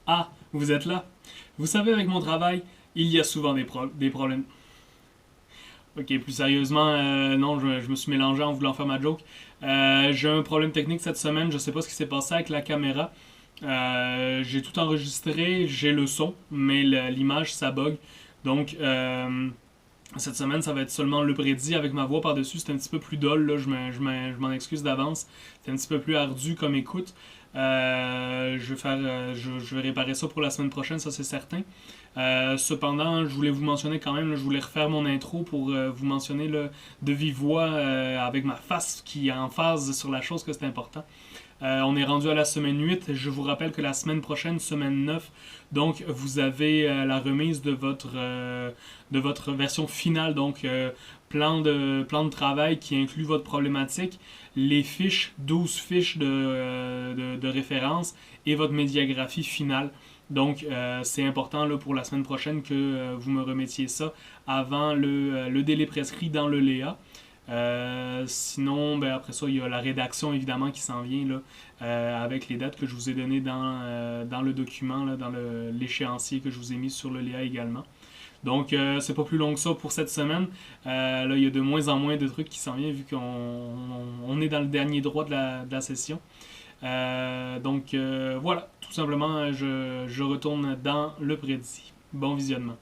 Ah, vous êtes là. Vous savez, avec mon travail, il y a souvent des problèmes. Ok, plus sérieusement, non, je me suis mélangé en voulant faire ma joke. J'ai un problème technique cette semaine, je sais pas ce qui s'est passé avec la caméra. J'ai tout enregistré, j'ai le son, mais l'image ça bug. Donc, cette semaine, ça va être seulement le prédit avec ma voix par-dessus. C'est un petit peu plus dole, là. Je m'en excuse d'avance. C'est un petit peu plus ardu comme écoute. Je vais réparer ça pour la semaine prochaine, ça c'est certain. Cependant, je voulais vous mentionner quand même, là, je voulais refaire mon intro pour vous mentionner là, de vive voix avec ma face qui est en phase sur la chose que c'est important. On est rendu à la semaine 8. Je vous rappelle que la semaine prochaine, semaine 9, donc vous avez la remise de votre version finale, donc plan de travail qui inclut votre problématique, les fiches, 12 fiches de référence et votre médiagraphie finale. Donc, c'est important là, pour la semaine prochaine que vous me remettiez ça avant le délai prescrit dans le Léa. Sinon, ben, après ça, il y a la rédaction évidemment qui s'en vient là, avec les dates que je vous ai données dans le document, là, dans l'échéancier que je vous ai mis sur le Léa également. Donc, c'est pas plus long que ça pour cette semaine. Là, il y a de moins en moins de trucs qui s'en viennent vu qu'on est dans le dernier droit de la session. Voilà, tout simplement, je retourne dans le prédit. Bon visionnement.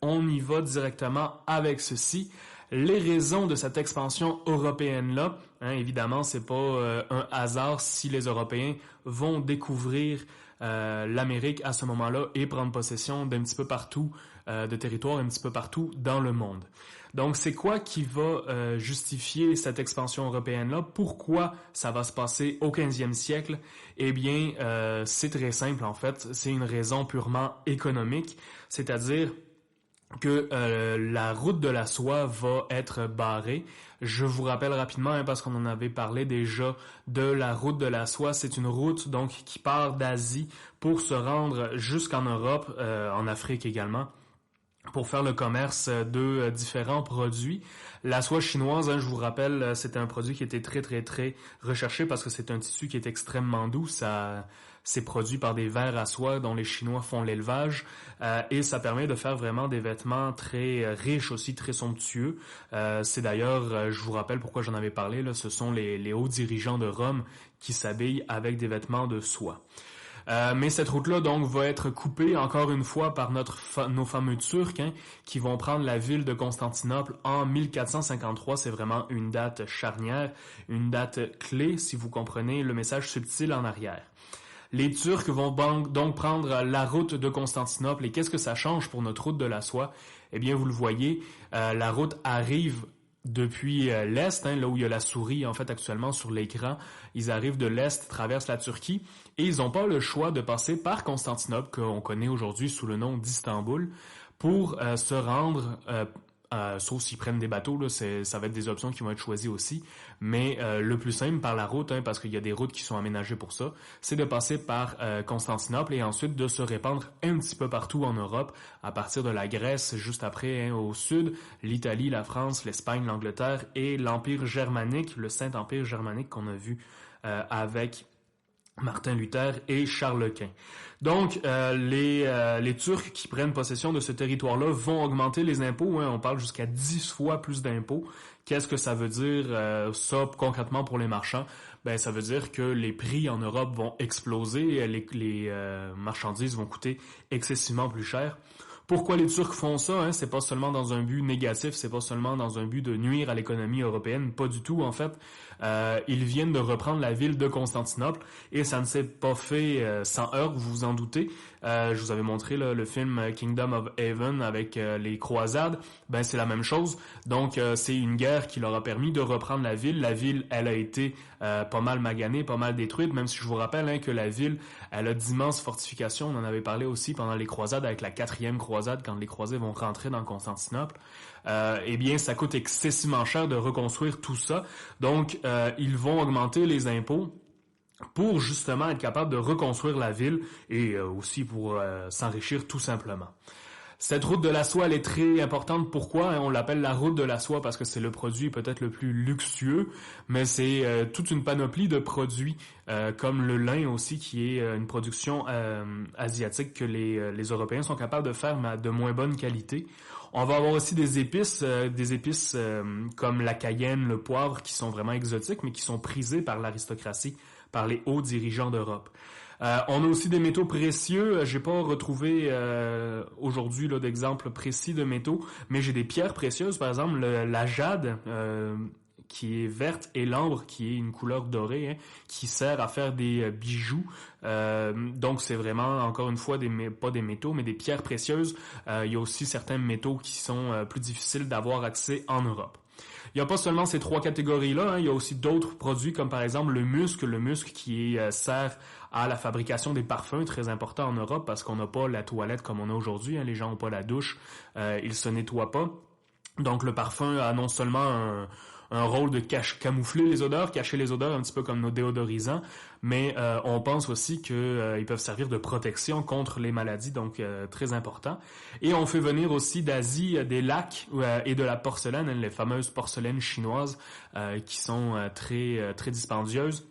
On y va directement avec ceci. Les raisons de cette expansion européenne-là, hein, évidemment, c'est pas un hasard si les Européens vont découvrir l'Amérique à ce moment-là et prendre possession d'un petit peu partout, de territoires un petit peu partout dans le monde. Donc, c'est quoi qui va justifier cette expansion européenne-là? Pourquoi ça va se passer au 15e siècle? Eh bien, c'est très simple en fait. C'est une raison purement économique, c'est-à-dire que la route de la soie va être barrée. Je vous rappelle rapidement, hein, parce qu'on en avait parlé déjà de la route de la soie. C'est une route donc qui part d'Asie pour se rendre jusqu'en Europe, en Afrique également, pour faire le commerce de différents produits. La soie chinoise, hein, je vous rappelle, c'est un produit qui était très très très recherché parce que c'est un tissu qui est extrêmement doux. C'est produit par des vers à soie dont les Chinois font l'élevage et ça permet de faire vraiment des vêtements très riches aussi, très somptueux. C'est d'ailleurs, je vous rappelle pourquoi j'en avais parlé, là, ce sont les hauts dirigeants de Rome qui s'habillent avec des vêtements de soie. Mais cette route-là donc va être coupée encore une fois par nos fameux Turcs, hein, qui vont prendre la ville de Constantinople en 1453. C'est vraiment une date charnière, une date clé si vous comprenez le message subtil en arrière. Les Turcs vont donc prendre la route de Constantinople et qu'est-ce que ça change pour notre route de la soie? Eh bien, vous le voyez, la route arrive depuis l'Est, hein, là où il y a la souris en fait actuellement sur l'écran. Ils arrivent de l'Est, traversent la Turquie et ils n'ont pas le choix de passer par Constantinople, qu'on connaît aujourd'hui sous le nom d'Istanbul, pour se rendre, sauf s'ils prennent des bateaux, là, ça va être des options qui vont être choisies aussi, mais le plus simple par la route, hein, parce qu'il y a des routes qui sont aménagées pour ça, c'est de passer par Constantinople et ensuite de se répandre un petit peu partout en Europe, à partir de la Grèce, juste après, hein, au sud, l'Italie, la France, l'Espagne, l'Angleterre et l'Empire germanique, le Saint-Empire germanique qu'on a vu avec Martin Luther et Charles Quint. Donc, les Turcs qui prennent possession de ce territoire-là vont augmenter les impôts. Hein, on parle jusqu'à 10 fois plus d'impôts. Qu'est-ce que ça veut dire, ça, concrètement pour les marchands? Ben, ça veut dire que les prix en Europe vont exploser, les marchandises vont coûter excessivement plus cher. Pourquoi les Turcs font ça? Hein? C'est pas seulement dans un but négatif, c'est pas seulement dans un but de nuire à l'économie européenne, pas du tout en fait. Ils viennent de reprendre la ville de Constantinople et ça ne s'est pas fait sans heurts, vous vous en doutez. Je vous avais montré là, le film Kingdom of Heaven avec les croisades. Ben c'est la même chose. Donc c'est une guerre qui leur a permis de reprendre la ville. La ville, elle a été pas mal maganée, pas mal détruite, même si je vous rappelle hein, que la ville, elle a d'immenses fortifications. On en avait parlé aussi pendant les croisades avec la 4e croisade, quand les croisés vont rentrer dans Constantinople. Eh bien, ça coûte excessivement cher de reconstruire tout ça. Donc, ils vont augmenter les impôts pour justement être capable de reconstruire la ville et aussi pour s'enrichir tout simplement. Cette route de la soie, elle est très importante. Pourquoi? On l'appelle la route de la soie parce que c'est le produit peut-être le plus luxueux, mais c'est toute une panoplie de produits, comme le lin aussi, qui est une production asiatique que les Européens sont capables de faire, mais de moins bonne qualité. On va avoir aussi des épices comme la cayenne, le poivre, qui sont vraiment exotiques, mais qui sont prisées par l'aristocratie, par les hauts dirigeants d'Europe. On a aussi des métaux précieux. J'ai pas retrouvé aujourd'hui là d'exemples précis de métaux, mais j'ai des pierres précieuses, par exemple la jade qui est verte et l'ambre qui est une couleur dorée, hein, qui sert à faire des bijoux. Donc c'est vraiment encore une fois pas des métaux, mais des pierres précieuses. Il y a aussi certains métaux qui sont plus difficiles d'avoir accès en Europe. Il n'y a pas seulement ces 3 catégories-là, hein, il y a aussi d'autres produits comme par exemple le musc qui sert à la fabrication des parfums, très important en Europe parce qu'on n'a pas la toilette comme on a aujourd'hui, hein, les gens n'ont pas la douche, ils se nettoient pas. Donc le parfum a non seulement un rôle de camoufler les odeurs, cacher les odeurs un petit peu comme nos déodorisants, mais on pense aussi qu'ils peuvent servir de protection contre les maladies, donc très important. Et on fait venir aussi d'Asie des lacs et de la porcelaine, les fameuses porcelaines chinoises qui sont très dispendieuses.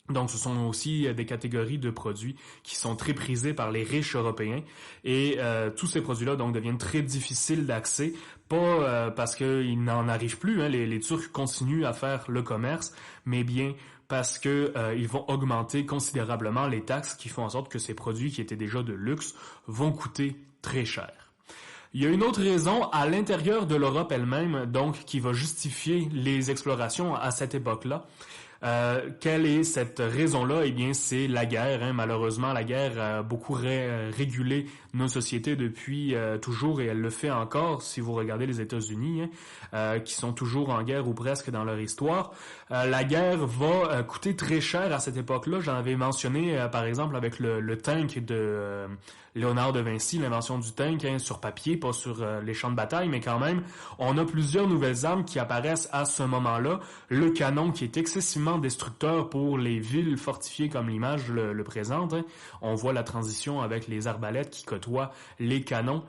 Donc, ce sont aussi des catégories de produits qui sont très prisés par les riches européens et tous ces produits-là donc deviennent très difficiles d'accès, pas parce qu'ils n'en arrivent plus, hein, les Turcs continuent à faire le commerce, mais bien parce que ils vont augmenter considérablement les taxes qui font en sorte que ces produits qui étaient déjà de luxe vont coûter très cher. Il y a une autre raison à l'intérieur de l'Europe elle-même, donc qui va justifier les explorations à cette époque-là. Quelle est cette raison-là? Eh bien, c'est la guerre. Hein. Malheureusement, la guerre a beaucoup régulé nos sociétés depuis toujours et elle le fait encore. Si vous regardez les États-Unis, hein, qui sont toujours en guerre ou presque dans leur histoire, la guerre va coûter très cher à cette époque-là. J'en avais mentionné, par exemple, avec le tank de Léonard de Vinci, l'invention du tank, hein, sur papier, pas sur les champs de bataille, mais quand même, on a plusieurs nouvelles armes qui apparaissent à ce moment-là. Le canon qui est excessivement destructeur pour les villes fortifiées comme l'image le présente. Hein. On voit la transition avec les arbalètes qui côtoient les canons.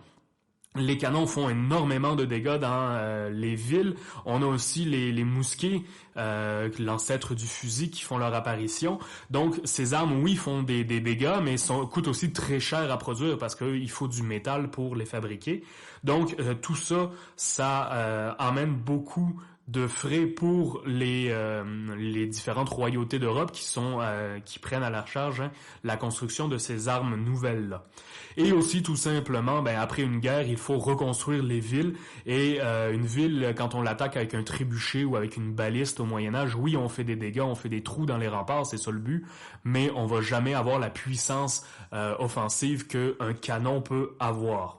Les canons font énormément de dégâts dans les villes. On a aussi les mousquets, l'ancêtre du fusil, qui font leur apparition. Donc, ces armes, oui, font des dégâts, mais coûtent aussi très cher à produire parce qu'il faut du métal pour les fabriquer. Donc, tout ça, ça emmène beaucoup de frais pour les différentes royautés d'Europe qui prennent à leur charge, hein, la construction de ces armes nouvelles-là. Et aussi, tout simplement, après une guerre, il faut reconstruire les villes. Et une ville, quand on l'attaque avec un trébuchet ou avec une baliste au Moyen-Âge, oui, on fait des dégâts, on fait des trous dans les remparts, c'est ça le but, mais on va jamais avoir la puissance offensive qu'un canon peut avoir.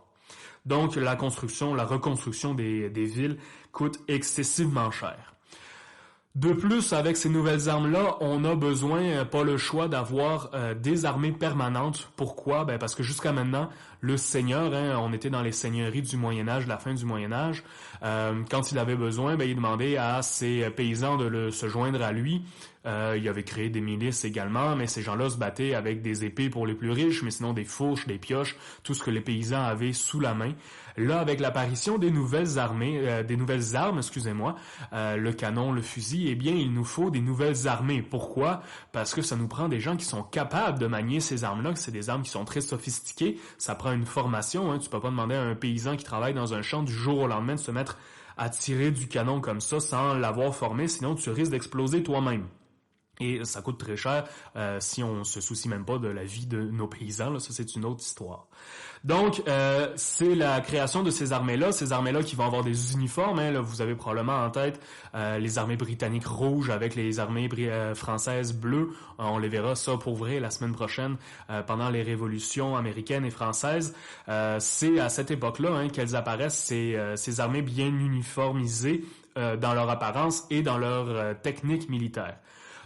Donc, la reconstruction des villes coûte excessivement cher. De plus, avec ces nouvelles armes-là, on a besoin, pas le choix, d'avoir des armées permanentes. Pourquoi? Parce que jusqu'à maintenant, le seigneur, hein, on était dans les seigneuries du Moyen-Âge, la fin du Moyen-Âge, quand il avait besoin, il demandait à ses paysans de se joindre à lui. Il avait créé des milices également, mais ces gens-là se battaient avec des épées pour les plus riches, mais sinon des fourches, des pioches, tout ce que les paysans avaient sous la main. Là, avec l'apparition des nouvelles armes, le canon, le fusil, eh bien, il nous faut des nouvelles armées. Pourquoi? Parce que ça nous prend des gens qui sont capables de manier ces armes-là, c'est des armes qui sont très sophistiquées, ça prend une formation, hein. Tu peux pas demander à un paysan qui travaille dans un champ du jour au lendemain de se mettre à tirer du canon comme ça sans l'avoir formé, sinon tu risques d'exploser toi-même. Et ça coûte très cher si on se soucie même pas de la vie de nos paysans. Là, ça, c'est une autre histoire. Donc, c'est la création de ces armées-là qui vont avoir des uniformes. Hein, là, vous avez probablement en tête les armées britanniques rouges avec les armées françaises bleues. On les verra ça pour vrai la semaine prochaine pendant les révolutions américaines et françaises. C'est à cette époque-là, hein, qu'elles apparaissent, ces armées bien uniformisées dans leur apparence et dans leur technique militaire.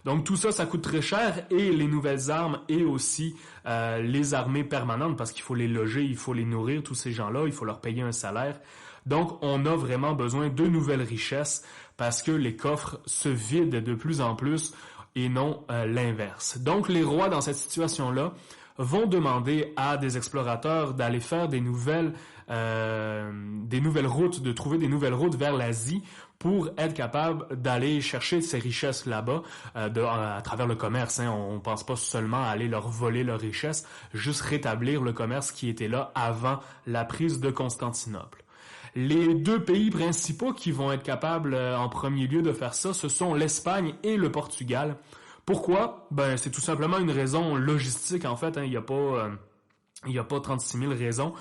Donc tout ça, ça coûte très cher, et les nouvelles armes et aussi les armées permanentes, parce qu'il faut les loger, il faut les nourrir, tous ces gens-là, il faut leur payer un salaire. Donc on a vraiment besoin de nouvelles richesses parce que les coffres se vident de plus en plus et non l'inverse. Donc les rois dans cette situation-là vont demander à des explorateurs d'aller faire des nouvelles routes, de trouver des nouvelles routes vers l'Asie pour être capable d'aller chercher ces richesses là-bas à travers le commerce. Hein. On pense pas seulement à aller leur voler leurs richesses, juste rétablir le commerce qui était là avant la prise de Constantinople. Les deux pays principaux qui vont être capables en premier lieu de faire ça, ce sont l'Espagne et le Portugal. Pourquoi? Ben, c'est tout simplement une raison logistique en fait. Hein. Il y a pas 36 000 raisons.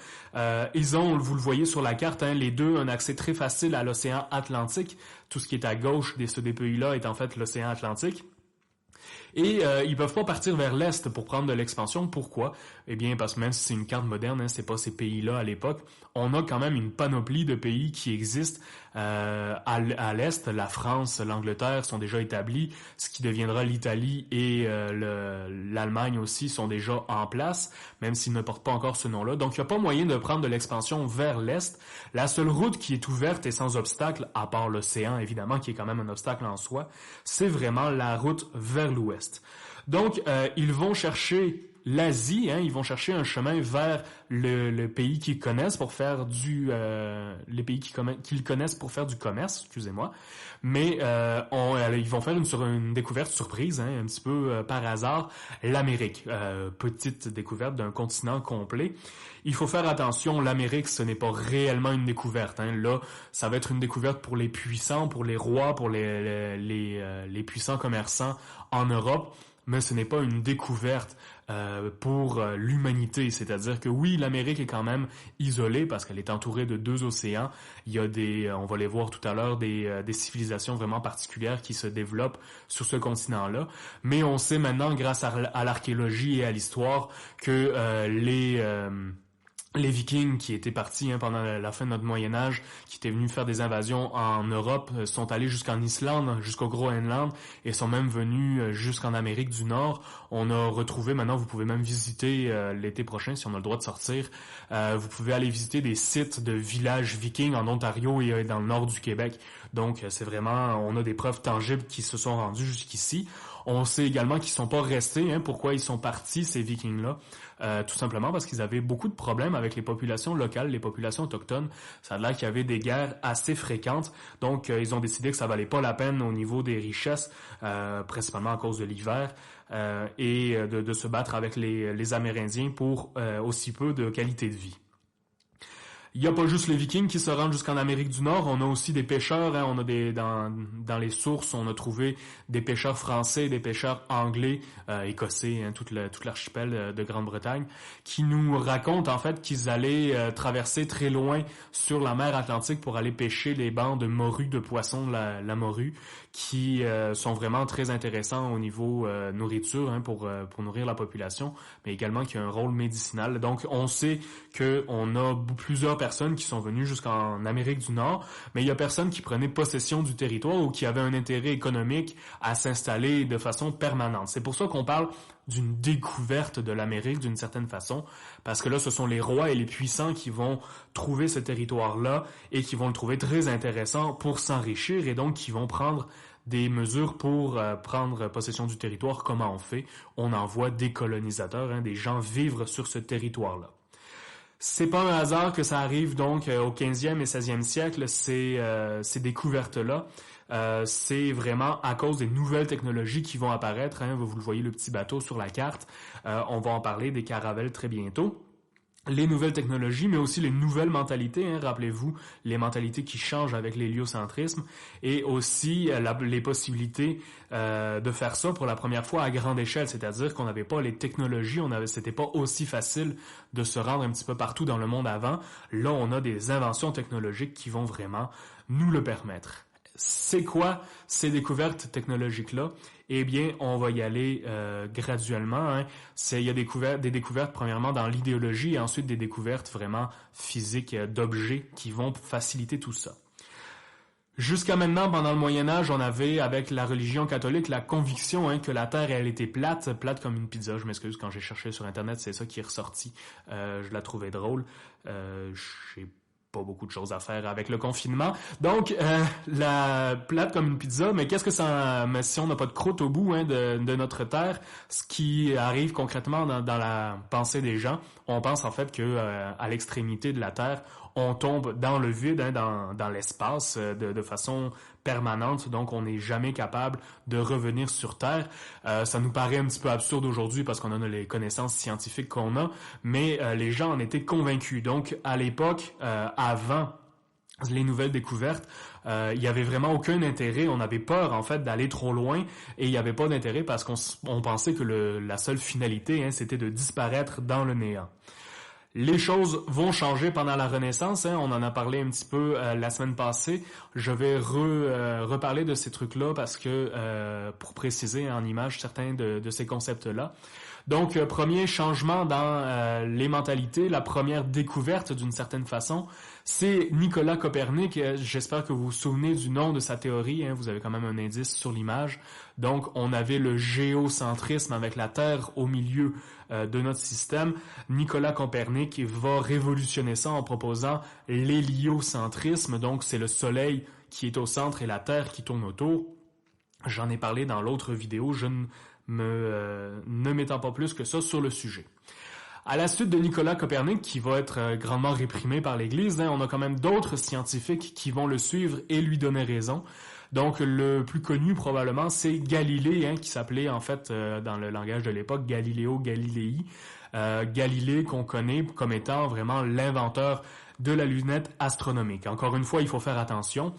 Ils ont, vous le voyez sur la carte, hein, les deux un accès très facile à l'océan Atlantique. Tout ce qui est à gauche des pays-là est en fait l'océan Atlantique. Et ils peuvent pas partir vers l'est pour prendre de l'expansion. Pourquoi? Eh bien, parce que même si c'est une carte moderne, hein, c'est pas ces pays-là à l'époque, on a quand même une panoplie de pays qui existent à l'est. La France, l'Angleterre sont déjà établis, ce qui deviendra l'Italie et l'Allemagne aussi sont déjà en place, même s'ils ne portent pas encore ce nom-là. Donc, il n'y a pas moyen de prendre de l'expansion vers l'est. La seule route qui est ouverte et sans obstacle, à part l'océan évidemment, qui est quand même un obstacle en soi, c'est vraiment la route vers l'ouest. Donc, ils vont chercher l'Asie, hein, ils vont chercher un chemin vers le pays qu'ils connaissent pour faire les pays qu'ils connaissent pour faire du commerce, excusez-moi. Mais ils vont faire une découverte surprise, hein, un petit peu par hasard, l'Amérique. Petite découverte d'un continent complet. Il faut faire attention, l'Amérique, ce n'est pas réellement une découverte. Hein. Là, ça va être une découverte pour les puissants, pour les rois, pour les puissants commerçants en Europe. Mais ce n'est pas une découverte pour l'humanité. C'est-à-dire que oui, l'Amérique est quand même isolée parce qu'elle est entourée de deux océans. Il y a on va les voir tout à l'heure, des civilisations vraiment particulières qui se développent sur ce continent-là. Mais on sait maintenant, grâce à l'archéologie et à l'histoire, que les Vikings qui étaient partis pendant la fin de notre Moyen-Âge, qui étaient venus faire des invasions en Europe, sont allés jusqu'en Islande, jusqu'au Groenland, et sont même venus jusqu'en Amérique du Nord. On a retrouvé, maintenant vous pouvez même visiter l'été prochain, si on a le droit de sortir, vous pouvez aller visiter des sites de villages vikings en Ontario et dans le nord du Québec. Donc c'est vraiment, on a des preuves tangibles qui se sont rendues jusqu'ici. On sait également qu'ils sont pas restés. Pourquoi ils sont partis, ces Vikings-là? Tout simplement parce qu'ils avaient beaucoup de problèmes avec les populations locales, les populations autochtones. Ça a l'air qu'il y avait des guerres assez fréquentes. Donc, ils ont décidé que ça valait pas la peine au niveau des richesses, principalement à cause de l'hiver, et de se battre avec les Amérindiens pour aussi peu de qualité de vie. Il n'y a pas juste les Vikings qui se rendent jusqu'en Amérique du Nord, on a aussi des pêcheurs, hein, on a dans les sources, on a trouvé des pêcheurs français, des pêcheurs anglais, écossais, hein, tout l'archipel de Grande-Bretagne, qui nous racontent en fait qu'ils allaient traverser très loin sur la mer Atlantique pour aller pêcher les bancs de morues, de poissons de la morue, qui sont vraiment très intéressants au niveau nourriture, hein, pour nourrir la population, mais également qui a un rôle médicinal. Donc on sait qu'on a plusieurs personnes qui sont venues jusqu'en Amérique du Nord, mais il y a personne qui prenait possession du territoire ou qui avait un intérêt économique à s'installer de façon permanente. C'est pour ça qu'on parle d'une découverte de l'Amérique d'une certaine façon, parce que là, ce sont les rois et les puissants qui vont trouver ce territoire-là et qui vont le trouver très intéressant pour s'enrichir et donc qui vont prendre des mesures pour prendre possession du territoire. Comment on fait? On envoie des colonisateurs, hein, des gens vivre sur ce territoire-là. C'est pas un hasard que ça arrive donc au 15e et 16e siècle, ces découvertes-là. C'est vraiment à cause des nouvelles technologies qui vont apparaître. Hein, vous le voyez, le petit bateau sur la carte. On va en parler des caravelles très bientôt. Les nouvelles technologies, mais aussi les nouvelles mentalités. Hein, rappelez-vous, les mentalités qui changent avec l'héliocentrisme et aussi les possibilités de faire ça pour la première fois à grande échelle. C'est-à-dire qu'on n'avait pas les technologies, c'était pas aussi facile de se rendre un petit peu partout dans le monde avant. Là, on a des inventions technologiques qui vont vraiment nous le permettre. C'est quoi ces découvertes technologiques-là? Eh bien, on va y aller graduellement. Hein. Il y a des découvertes premièrement dans l'idéologie et ensuite des découvertes vraiment physiques d'objets qui vont faciliter tout ça. Jusqu'à maintenant, pendant le Moyen-Âge, on avait, avec la religion catholique, la conviction que la Terre, elle était plate comme une pizza. Je m'excuse, quand j'ai cherché sur Internet, c'est ça qui est ressorti. Je la trouvais drôle. J'ai pas beaucoup de choses à faire avec le confinement. Donc, la plate comme une pizza, mais qu'est-ce que ça... Mais si on n'a pas de croûte au bout de notre terre, ce qui arrive concrètement dans la pensée des gens, on pense en fait que à l'extrémité de la terre, on tombe dans le vide, dans l'espace de façon permanente, donc on n'est jamais capable de revenir sur Terre. Ça nous paraît un petit peu absurde aujourd'hui parce qu'on a les connaissances scientifiques qu'on a, mais les gens en étaient convaincus. Donc à l'époque, avant les nouvelles découvertes, il y avait vraiment aucun intérêt. On avait peur en fait d'aller trop loin et il n'y avait pas d'intérêt parce qu'on pensait que la seule finalité, c'était de disparaître dans le néant. Les choses vont changer pendant la Renaissance, on en a parlé un petit peu la semaine passée. Je vais reparler de ces trucs-là parce que pour préciser en image certains de ces concepts-là. Donc, premier changement dans les mentalités, la première découverte d'une certaine façon, c'est Nicolas Copernic. J'espère que vous vous souvenez du nom de sa théorie, vous avez quand même un indice sur l'image. Donc, on avait le géocentrisme avec la Terre au milieu de notre système. Nicolas Copernic va révolutionner ça en proposant l'héliocentrisme. Donc, c'est le Soleil qui est au centre et la Terre qui tourne autour. J'en ai parlé dans l'autre vidéo, je ne m'étends pas plus que ça sur le sujet. À la suite de Nicolas Copernic, qui va être grandement réprimé par l'Église, on a quand même d'autres scientifiques qui vont le suivre et lui donner raison. Donc, le plus connu, probablement, c'est Galilée, qui s'appelait, en fait, dans le langage de l'époque, Galileo Galilei. Galilée, qu'on connaît comme étant vraiment l'inventeur de la lunette astronomique. Encore une fois, il faut faire attention.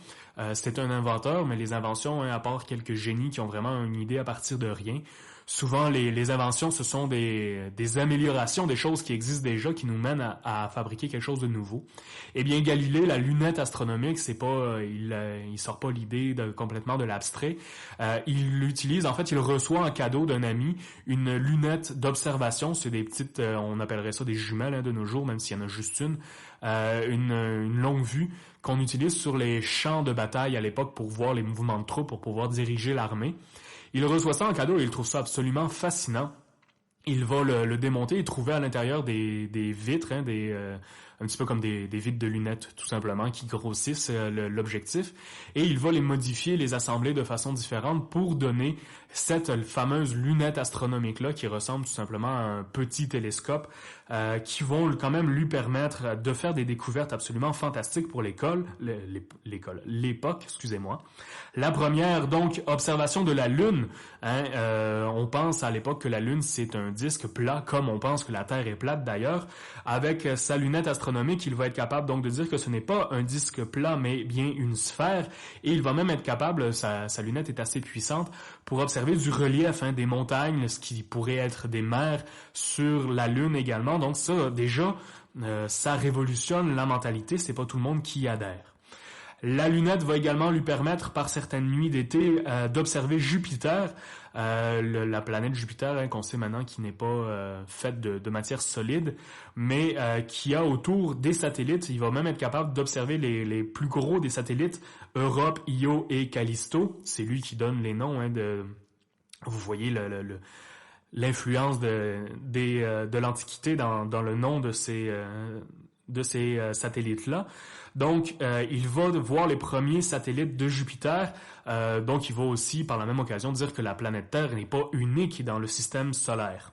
C'est un inventeur, mais les inventions, à part quelques génies qui ont vraiment une idée à partir de rien, souvent les inventions, ce sont des améliorations des choses qui existent déjà, qui nous mènent à fabriquer quelque chose de nouveau. Eh bien, Galilée, la lunette astronomique, c'est pas, il sort pas l'idée complètement de l'abstrait. Il l'utilise, en fait, il reçoit en cadeau d'un ami une lunette d'observation. C'est des petites, on appellerait ça des jumelles de nos jours, même s'il y en a juste une longue vue qu'on utilise sur les champs de bataille à l'époque pour voir les mouvements de troupes, pour pouvoir diriger l'armée. Il reçoit ça en cadeau et il trouve ça absolument fascinant. Il va le démonter et trouver à l'intérieur des vitres, un petit peu comme des vitres de lunettes, tout simplement, qui grossissent l'objectif. Et il va les modifier, les assembler de façon différente pour donner cette fameuse lunette astronomique-là qui ressemble tout simplement à un petit télescope qui vont quand même lui permettre de faire des découvertes absolument fantastiques pour l'époque, excusez-moi. La première, donc, observation de la Lune. On pense à l'époque que la Lune, c'est un disque plat, comme on pense que la Terre est plate d'ailleurs. Avec sa lunette astronomique, il va être capable donc de dire que ce n'est pas un disque plat, mais bien une sphère. Et il va même être capable, sa lunette est assez puissante, pour observer du relief, des montagnes, ce qui pourrait être des mers sur la Lune également. Donc ça, déjà, ça révolutionne la mentalité. C'est pas tout le monde qui y adhère. La lunette va également lui permettre, par certaines nuits d'été, d'observer Jupiter, la planète Jupiter, qu'on sait maintenant qui n'est pas faite de matière solide, mais qui a autour des satellites. Il va même être capable d'observer les plus gros des satellites, Europe, Io et Callisto. C'est lui qui donne les noms. Vous voyez l'influence de l'Antiquité dans le nom de ces satellites-là. Donc, il va voir les premiers satellites de Jupiter. Donc, il va aussi, par la même occasion, dire que la planète Terre n'est pas unique dans le système solaire.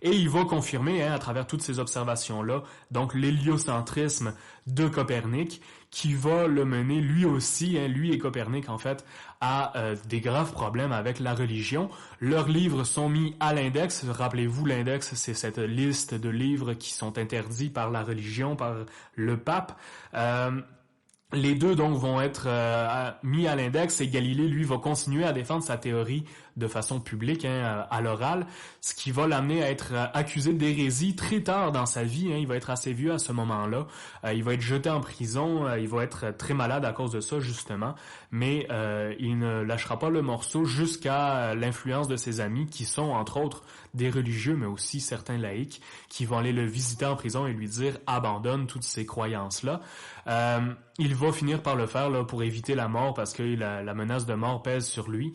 Et il va confirmer, à travers toutes ces observations-là, donc l'héliocentrisme de Copernic, qui va le mener lui aussi, lui et Copernic en fait, à des graves problèmes avec la religion. Leurs livres sont mis à l'index. Rappelez-vous, l'index, c'est cette liste de livres qui sont interdits par la religion, par le pape. Les deux donc vont être mis à l'index et Galilée, lui, va continuer à défendre sa théorie de façon publique, à l'oral, ce qui va l'amener à être accusé d'hérésie très tard dans sa vie. Il va être assez vieux à ce moment-là. Il va être jeté en prison. Il va être très malade à cause de ça, justement. Mais il ne lâchera pas le morceau jusqu'à l'influence de ses amis, qui sont, entre autres, des religieux, mais aussi certains laïcs, qui vont aller le visiter en prison et lui dire « abandonne toutes ces croyances-là ». Il va finir par le faire pour éviter la mort parce que la menace de mort pèse sur lui.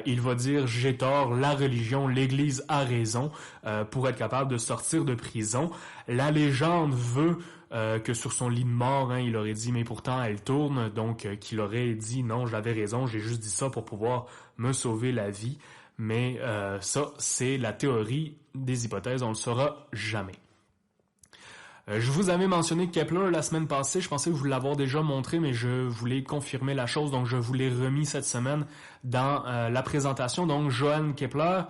Il va dire dire j'ai tort, la religion, l'Église a raison pour être capable de sortir de prison. La légende veut que sur son lit de mort, il aurait dit mais pourtant elle tourne, donc qu'il aurait dit non, j'avais raison, j'ai juste dit ça pour pouvoir me sauver la vie. Mais ça, c'est la théorie des hypothèses, on le saura jamais. Je vous avais mentionné Kepler la semaine passée, je pensais vous l'avoir déjà montré, mais je voulais confirmer la chose, donc je vous l'ai remis cette semaine dans la présentation. Donc Johann Kepler,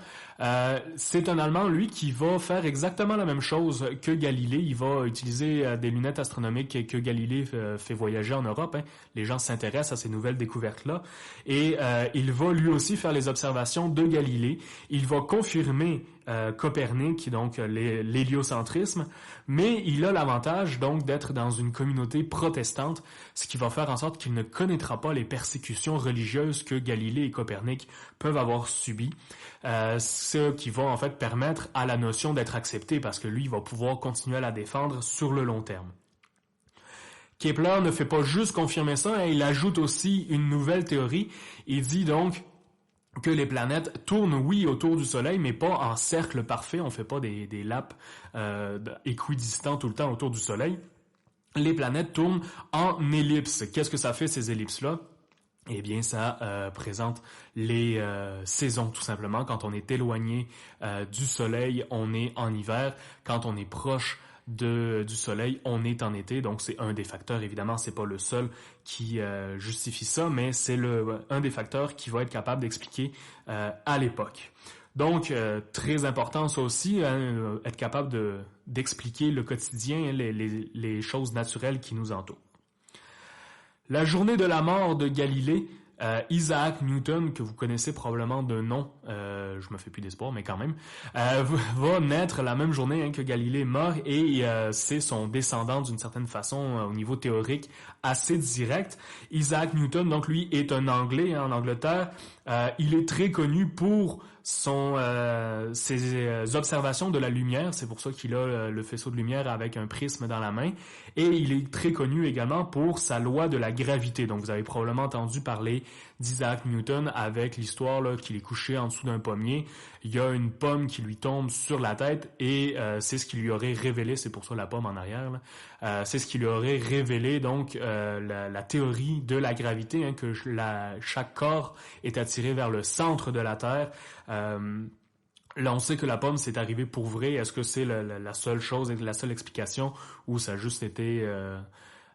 c'est un Allemand, lui, qui va faire exactement la même chose que Galilée. Il va utiliser des lunettes astronomiques que Galilée fait voyager en Europe. Les gens s'intéressent à ces nouvelles découvertes-là. Et il va lui aussi faire les observations de Galilée. Il va confirmer Copernic, donc l'héliocentrisme, mais il a l'avantage donc d'être dans une communauté protestante, ce qui va faire en sorte qu'il ne connaîtra pas les persécutions religieuses que Galilée et Copernic peuvent avoir subies, ce qui va en fait permettre à la notion d'être acceptée parce que lui il va pouvoir continuer à la défendre sur le long terme. Kepler ne fait pas juste confirmer ça, il ajoute aussi une nouvelle théorie. Il dit donc que les planètes tournent, oui, autour du Soleil, mais pas en cercle parfait. On fait pas des laps équidistants tout le temps autour du Soleil. Les planètes tournent en ellipse. Qu'est-ce que ça fait, ces ellipses-là? Eh bien, ça présente les saisons, tout simplement. Quand on est éloigné du Soleil, on est en hiver. Quand on est proche du Soleil, on est en été, donc c'est un des facteurs, évidemment, c'est pas le seul qui justifie ça, mais c'est un des facteurs qui va être capable d'expliquer à l'époque. Donc, très important ça aussi, être capable d'expliquer le quotidien, les choses naturelles qui nous entourent. La journée de la mort de Galilée, Isaac Newton, que vous connaissez probablement de nom, je me fais plus d'espoir, mais quand même, va naître la même journée que Galilée est mort et c'est son descendant d'une certaine façon au niveau théorique assez direct. Isaac Newton, donc lui, est un Anglais en Angleterre. Il est très connu pour ses observations de la lumière, c'est pour ça qu'il a le faisceau de lumière avec un prisme dans la main, et il est très connu également pour sa loi de la gravité. Donc vous avez probablement entendu parler d'Isaac Newton avec l'histoire qu'il est couché en dessous d'un pommier, il y a une pomme qui lui tombe sur la tête et c'est ce qui lui aurait révélé, c'est pour ça la pomme en arrière, c'est ce qui lui aurait révélé donc la théorie de la gravité, que chaque corps est attiré vers le centre de la Terre. Là, on sait que la pomme, c'est arrivé pour vrai. Est-ce que c'est la seule chose et la seule explication ou ça a juste été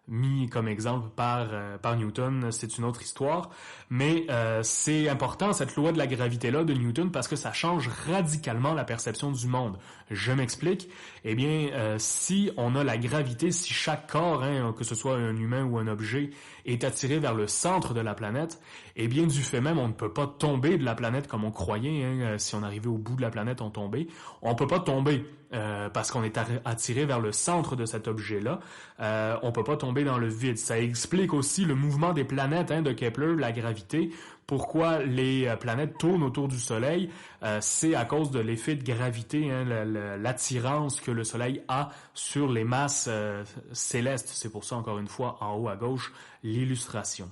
mis comme exemple par Newton? C'est une autre histoire. Mais c'est important, cette loi de la gravité-là de Newton, parce que ça change radicalement la perception du monde. Je m'explique. Eh bien, si on a la gravité, si chaque corps, que ce soit un humain ou un objet, est attiré vers le centre de la planète, eh bien, du fait même, on ne peut pas tomber de la planète comme on croyait. Si on arrivait au bout de la planète, on tombait. On peut pas tomber parce qu'on est attiré vers le centre de cet objet-là. On peut pas tomber dans le vide. Ça explique aussi le mouvement des planètes de Kepler, la gravité. Pourquoi les planètes tournent autour du Soleil? C'est à cause de l'effet de gravité, l'attirance que le Soleil a sur les masses célestes. C'est pour ça, encore une fois, en haut à gauche, l'illustration.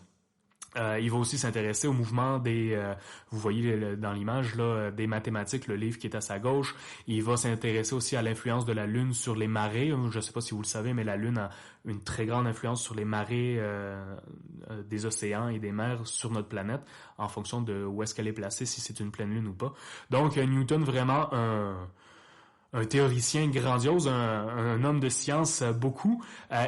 Il va aussi s'intéresser au mouvement vous voyez dans l'image là, des mathématiques, le livre qui est à sa gauche. Il va s'intéresser aussi à l'influence de la Lune sur les marées. Je ne sais pas si vous le savez, mais la Lune a une très grande influence sur les marées des océans et des mers sur notre planète, en fonction de où est-ce qu'elle est placée, si c'est une pleine Lune ou pas. Donc Newton, vraiment un théoricien grandiose, un homme de science beaucoup,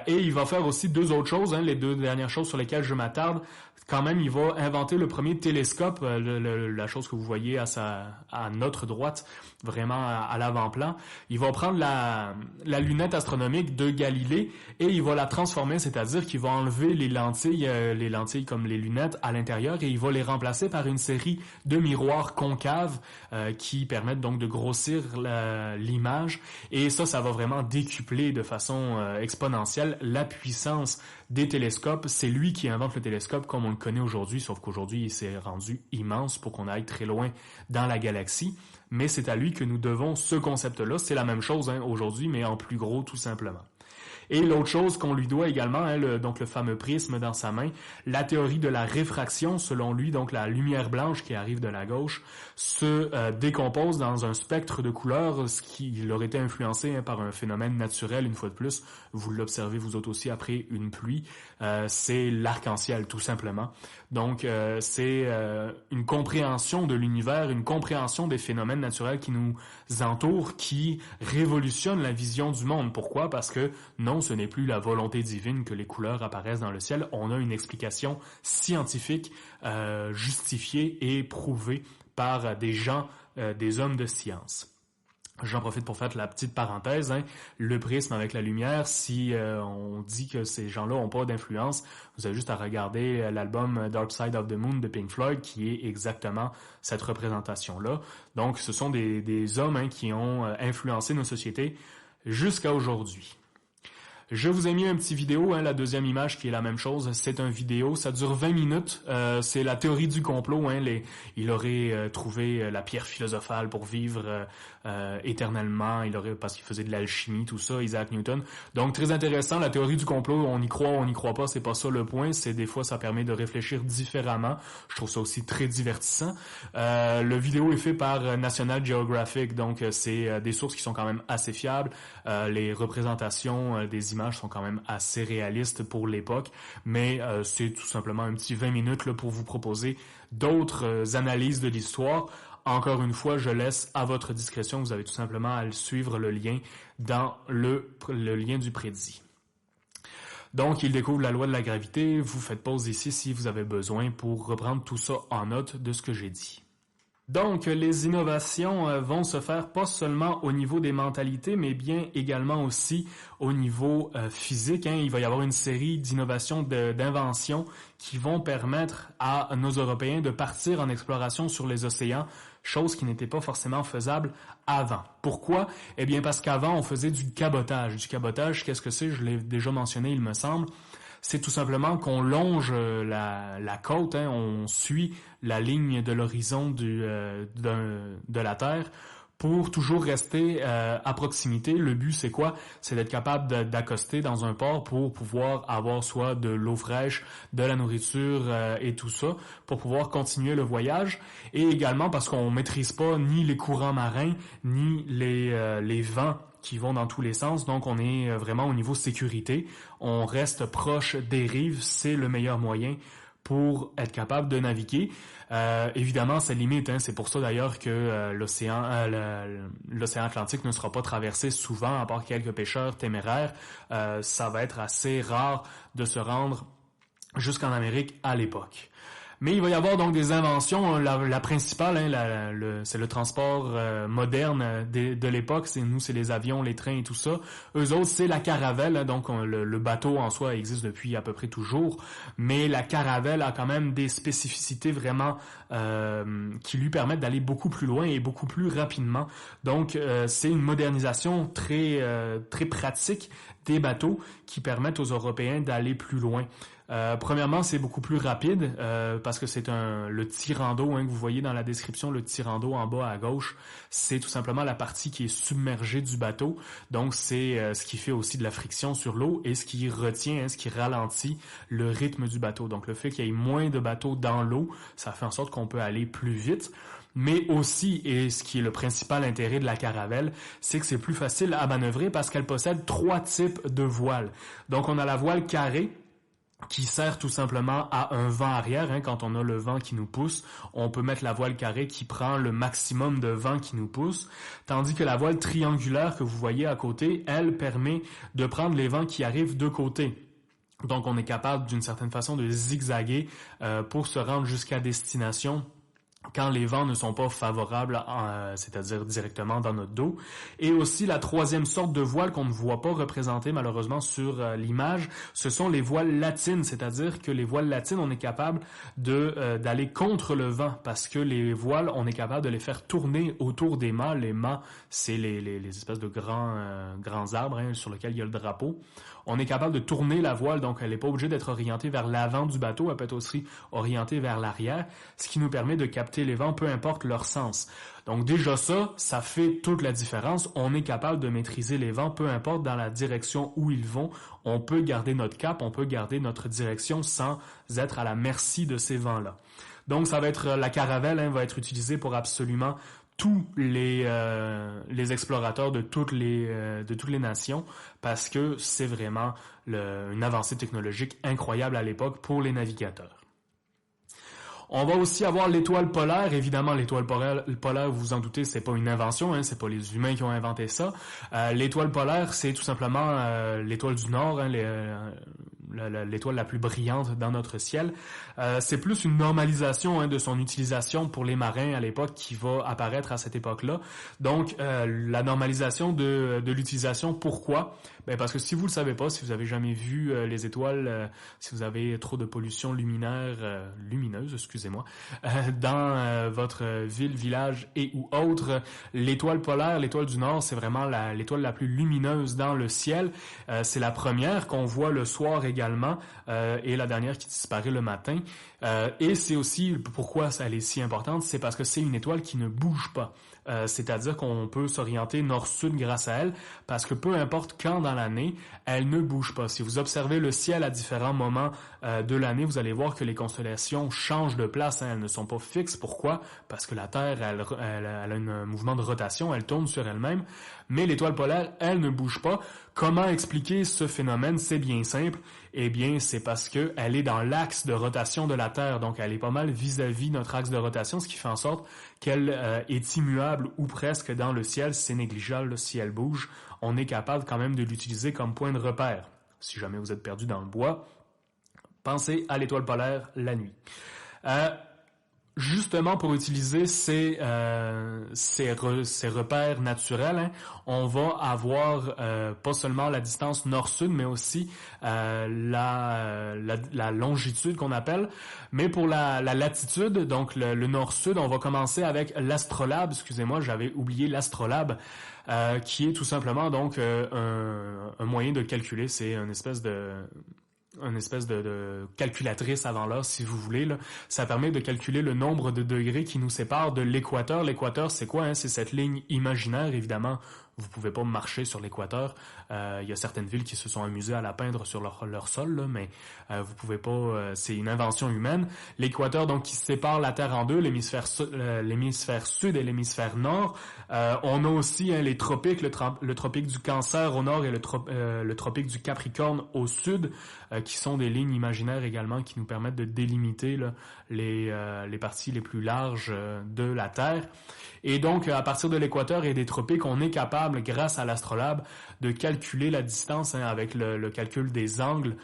et il va faire aussi deux autres choses, les deux dernières choses sur lesquelles je m'attarde. Quand même, il va inventer le premier télescope, la chose que vous voyez à notre droite, vraiment à l'avant-plan. Il va prendre la lunette astronomique de Galilée et il va la transformer, c'est-à-dire qu'il va enlever les lentilles comme les lunettes à l'intérieur et il va les remplacer par une série de miroirs concaves qui permettent donc de grossir l'image. Et ça va vraiment décupler de façon exponentielle la puissance des télescopes. C'est lui qui invente le télescope comme on le connaît aujourd'hui, sauf qu'aujourd'hui, il s'est rendu immense pour qu'on aille très loin dans la galaxie. Mais c'est à lui que nous devons ce concept-là. C'est la même chose aujourd'hui, mais en plus gros, tout simplement. Et l'autre chose qu'on lui doit également, donc le fameux prisme dans sa main, la théorie de la réfraction, selon lui, donc la lumière blanche qui arrive de la gauche, se décompose dans un spectre de couleurs, ce qui aurait été influencé par un phénomène naturel, une fois de plus. Vous l'observez vous autres aussi après une pluie, c'est l'arc-en-ciel tout simplement. Donc c'est une compréhension de l'univers, une compréhension des phénomènes naturels qui nous entourent, qui révolutionne la vision du monde. Pourquoi? Parce que non, ce n'est plus la volonté divine que les couleurs apparaissent dans le ciel. On a une explication scientifique justifiée et prouvée par des gens, des hommes de science. J'en profite pour faire la petite parenthèse, le prisme avec la lumière, si on dit que ces gens-là n'ont pas d'influence, vous avez juste à regarder l'album Dark Side of the Moon de Pink Floyd, qui est exactement cette représentation-là. Donc, ce sont des hommes qui ont influencé nos sociétés jusqu'à aujourd'hui. Je vous ai mis un petit vidéo, la deuxième image qui est la même chose, c'est un vidéo, ça dure 20 minutes, c'est la théorie du complot, il aurait trouvé la pierre philosophale pour vivre éternellement, parce qu'il faisait de l'alchimie, tout ça, Isaac Newton. Donc très intéressant, la théorie du complot, on y croit, on n'y croit pas, c'est pas ça le point, c'est des fois ça permet de réfléchir différemment, je trouve ça aussi très divertissant. Le vidéo est fait par National Geographic, donc c'est des sources qui sont quand même assez fiables, les représentations des images sont quand même assez réalistes pour l'époque, mais c'est tout simplement un petit 20 minutes là, pour vous proposer d'autres analyses de l'histoire. Encore une fois, je laisse à votre discrétion, vous avez tout simplement à suivre le lien dans le lien du prédit. Donc, il découvre la loi de la gravité, vous faites pause ici si vous avez besoin pour reprendre tout ça en note de ce que j'ai dit. Donc, les innovations vont se faire pas seulement au niveau des mentalités, mais bien également aussi au niveau physique. Il va y avoir une série d'innovations, d'inventions qui vont permettre à nos Européens de partir en exploration sur les océans, chose qui n'était pas forcément faisable avant. Pourquoi? Eh bien, parce qu'avant, on faisait du cabotage. Du cabotage, qu'est-ce que c'est? Je l'ai déjà mentionné, il me semble. C'est tout simplement qu'on longe la côte, on suit la ligne de l'horizon de la Terre pour toujours rester à proximité. Le but, c'est quoi? C'est d'être capable d'accoster dans un port pour pouvoir avoir soit de l'eau fraîche, de la nourriture et tout ça, pour pouvoir continuer le voyage. Et également parce qu'on maîtrise pas ni les courants marins, ni les vents qui vont dans tous les sens, donc on est vraiment au niveau sécurité. On reste proche des rives, c'est le meilleur moyen pour être capable de naviguer. Évidemment, ça limite, c'est pour ça d'ailleurs que l'océan Atlantique ne sera pas traversé souvent, à part quelques pêcheurs téméraires. Ça va être assez rare de se rendre jusqu'en Amérique à l'époque. Mais il va y avoir donc des inventions. La principale, c'est le transport moderne de l'époque. C'est les avions, les trains et tout ça. Eux autres, c'est la caravelle. Donc le bateau en soi existe depuis à peu près toujours. Mais la caravelle a quand même des spécificités vraiment qui lui permettent d'aller beaucoup plus loin et beaucoup plus rapidement. Donc c'est une modernisation très pratique des bateaux qui permettent aux Européens d'aller plus loin. Premièrement, c'est beaucoup plus rapide parce que c'est le tirant d'eau que vous voyez dans la description, le tirant d'eau en bas à gauche, c'est tout simplement la partie qui est submergée du bateau. Donc c'est ce qui fait aussi de la friction sur l'eau et ce qui retient, ce qui ralentit le rythme du bateau. Donc le fait qu'il y ait moins de bateaux dans l'eau, ça fait en sorte qu'on peut aller plus vite. Mais aussi, et ce qui est le principal intérêt de la caravelle, c'est que c'est plus facile à manœuvrer parce qu'elle possède 3 types de voiles. Donc on a la voile carrée, qui sert tout simplement à un vent arrière. Quand on a le vent qui nous pousse, on peut mettre la voile carrée qui prend le maximum de vent qui nous pousse, tandis que la voile triangulaire que vous voyez à côté, elle permet de prendre les vents qui arrivent de côté. Donc on est capable d'une certaine façon de zigzaguer pour se rendre jusqu'à destination quand les vents ne sont pas favorables, c'est-à-dire directement dans notre dos. Et aussi, la troisième sorte de voile qu'on ne voit pas représentée malheureusement sur l'image, ce sont les voiles latines, c'est-à-dire que les voiles latines, on est capable d'aller contre le vent, parce que les voiles, on est capable de les faire tourner autour des mâts. Les mâts, c'est les espèces de grands arbres sur lesquels il y a le drapeau. On est capable de tourner la voile, donc elle n'est pas obligée d'être orientée vers l'avant du bateau, elle peut être aussi orientée vers l'arrière, ce qui nous permet de capter les vents, peu importe leur sens. Donc déjà ça fait toute la différence. On est capable de maîtriser les vents, peu importe dans la direction où ils vont. On peut garder notre cap, on peut garder notre direction sans être à la merci de ces vents-là. Donc ça va être la caravelle, va être utilisée pour absolument tous les explorateurs de toutes les nations, parce que c'est vraiment une avancée technologique incroyable à l'époque pour les navigateurs. On va aussi avoir l'étoile polaire. Évidemment, l'étoile polaire, vous vous en doutez, c'est pas une invention, c'est pas les humains qui ont inventé ça. L'étoile polaire, c'est tout simplement l'étoile du Nord, l'étoile la plus brillante dans notre ciel. C'est plus une normalisation de son utilisation pour les marins à l'époque qui va apparaître à cette époque-là. Donc, la normalisation de l'utilisation, pourquoi? Parce que si vous le savez pas, si vous avez jamais vu les étoiles, si vous avez trop de pollution lumineuse, excusez-moi, dans votre ville, village et ou autre, l'étoile polaire, l'étoile du Nord, c'est vraiment l'étoile la plus lumineuse dans le ciel. C'est la première qu'on voit le soir également et la dernière qui disparaît le matin. Et c'est aussi pourquoi elle est si importante, c'est parce que c'est une étoile qui ne bouge pas. C'est-à-dire qu'on peut s'orienter nord-sud grâce à elle, parce que peu importe quand dans l'année, elle ne bouge pas. Si vous observez le ciel à différents moments de l'année, vous allez voir que les constellations changent de place, elles ne sont pas fixes. Pourquoi? Parce que la Terre, elle a un mouvement de rotation, elle tourne sur elle-même, mais l'étoile polaire, elle ne bouge pas. Comment expliquer ce phénomène? C'est bien simple. Eh bien, c'est parce que elle est dans l'axe de rotation de la Terre, donc elle est pas mal vis-à-vis notre axe de rotation, ce qui fait en sorte qu'elle est immuable ou presque dans le ciel. C'est négligeable si elle bouge. On est capable quand même de l'utiliser comme point de repère. Si jamais vous êtes perdu dans le bois, pensez à l'étoile polaire la nuit. Justement, pour utiliser ces repères naturels, on va avoir pas seulement la distance nord-sud, mais aussi la longitude qu'on appelle. Mais pour la latitude, donc le nord-sud, on va commencer avec l'astrolabe. Excusez-moi, j'avais oublié l'astrolabe, qui est tout simplement donc un moyen de calculer. C'est une espèce de calculatrice avant l'heure, si vous voulez. Là. Ça permet de calculer le nombre de degrés qui nous séparent de l'équateur. L'équateur, c'est quoi? C'est cette ligne imaginaire, évidemment. Vous pouvez pas marcher sur l'équateur. Il y a certaines villes qui se sont amusées à la peindre sur leur sol, là, mais vous pouvez pas. C'est une invention humaine. L'équateur, donc, qui sépare la Terre en deux, l'hémisphère sud et l'hémisphère nord. On a aussi les tropiques, le tropique du Cancer au nord et le tropique du Capricorne au sud, qui sont des lignes imaginaires également qui nous permettent de délimiter là, les parties les plus larges de la Terre. Et donc, à partir de l'équateur et des tropiques, on est capable, grâce à l'astrolabe, de calculer la distance avec le calcul des angles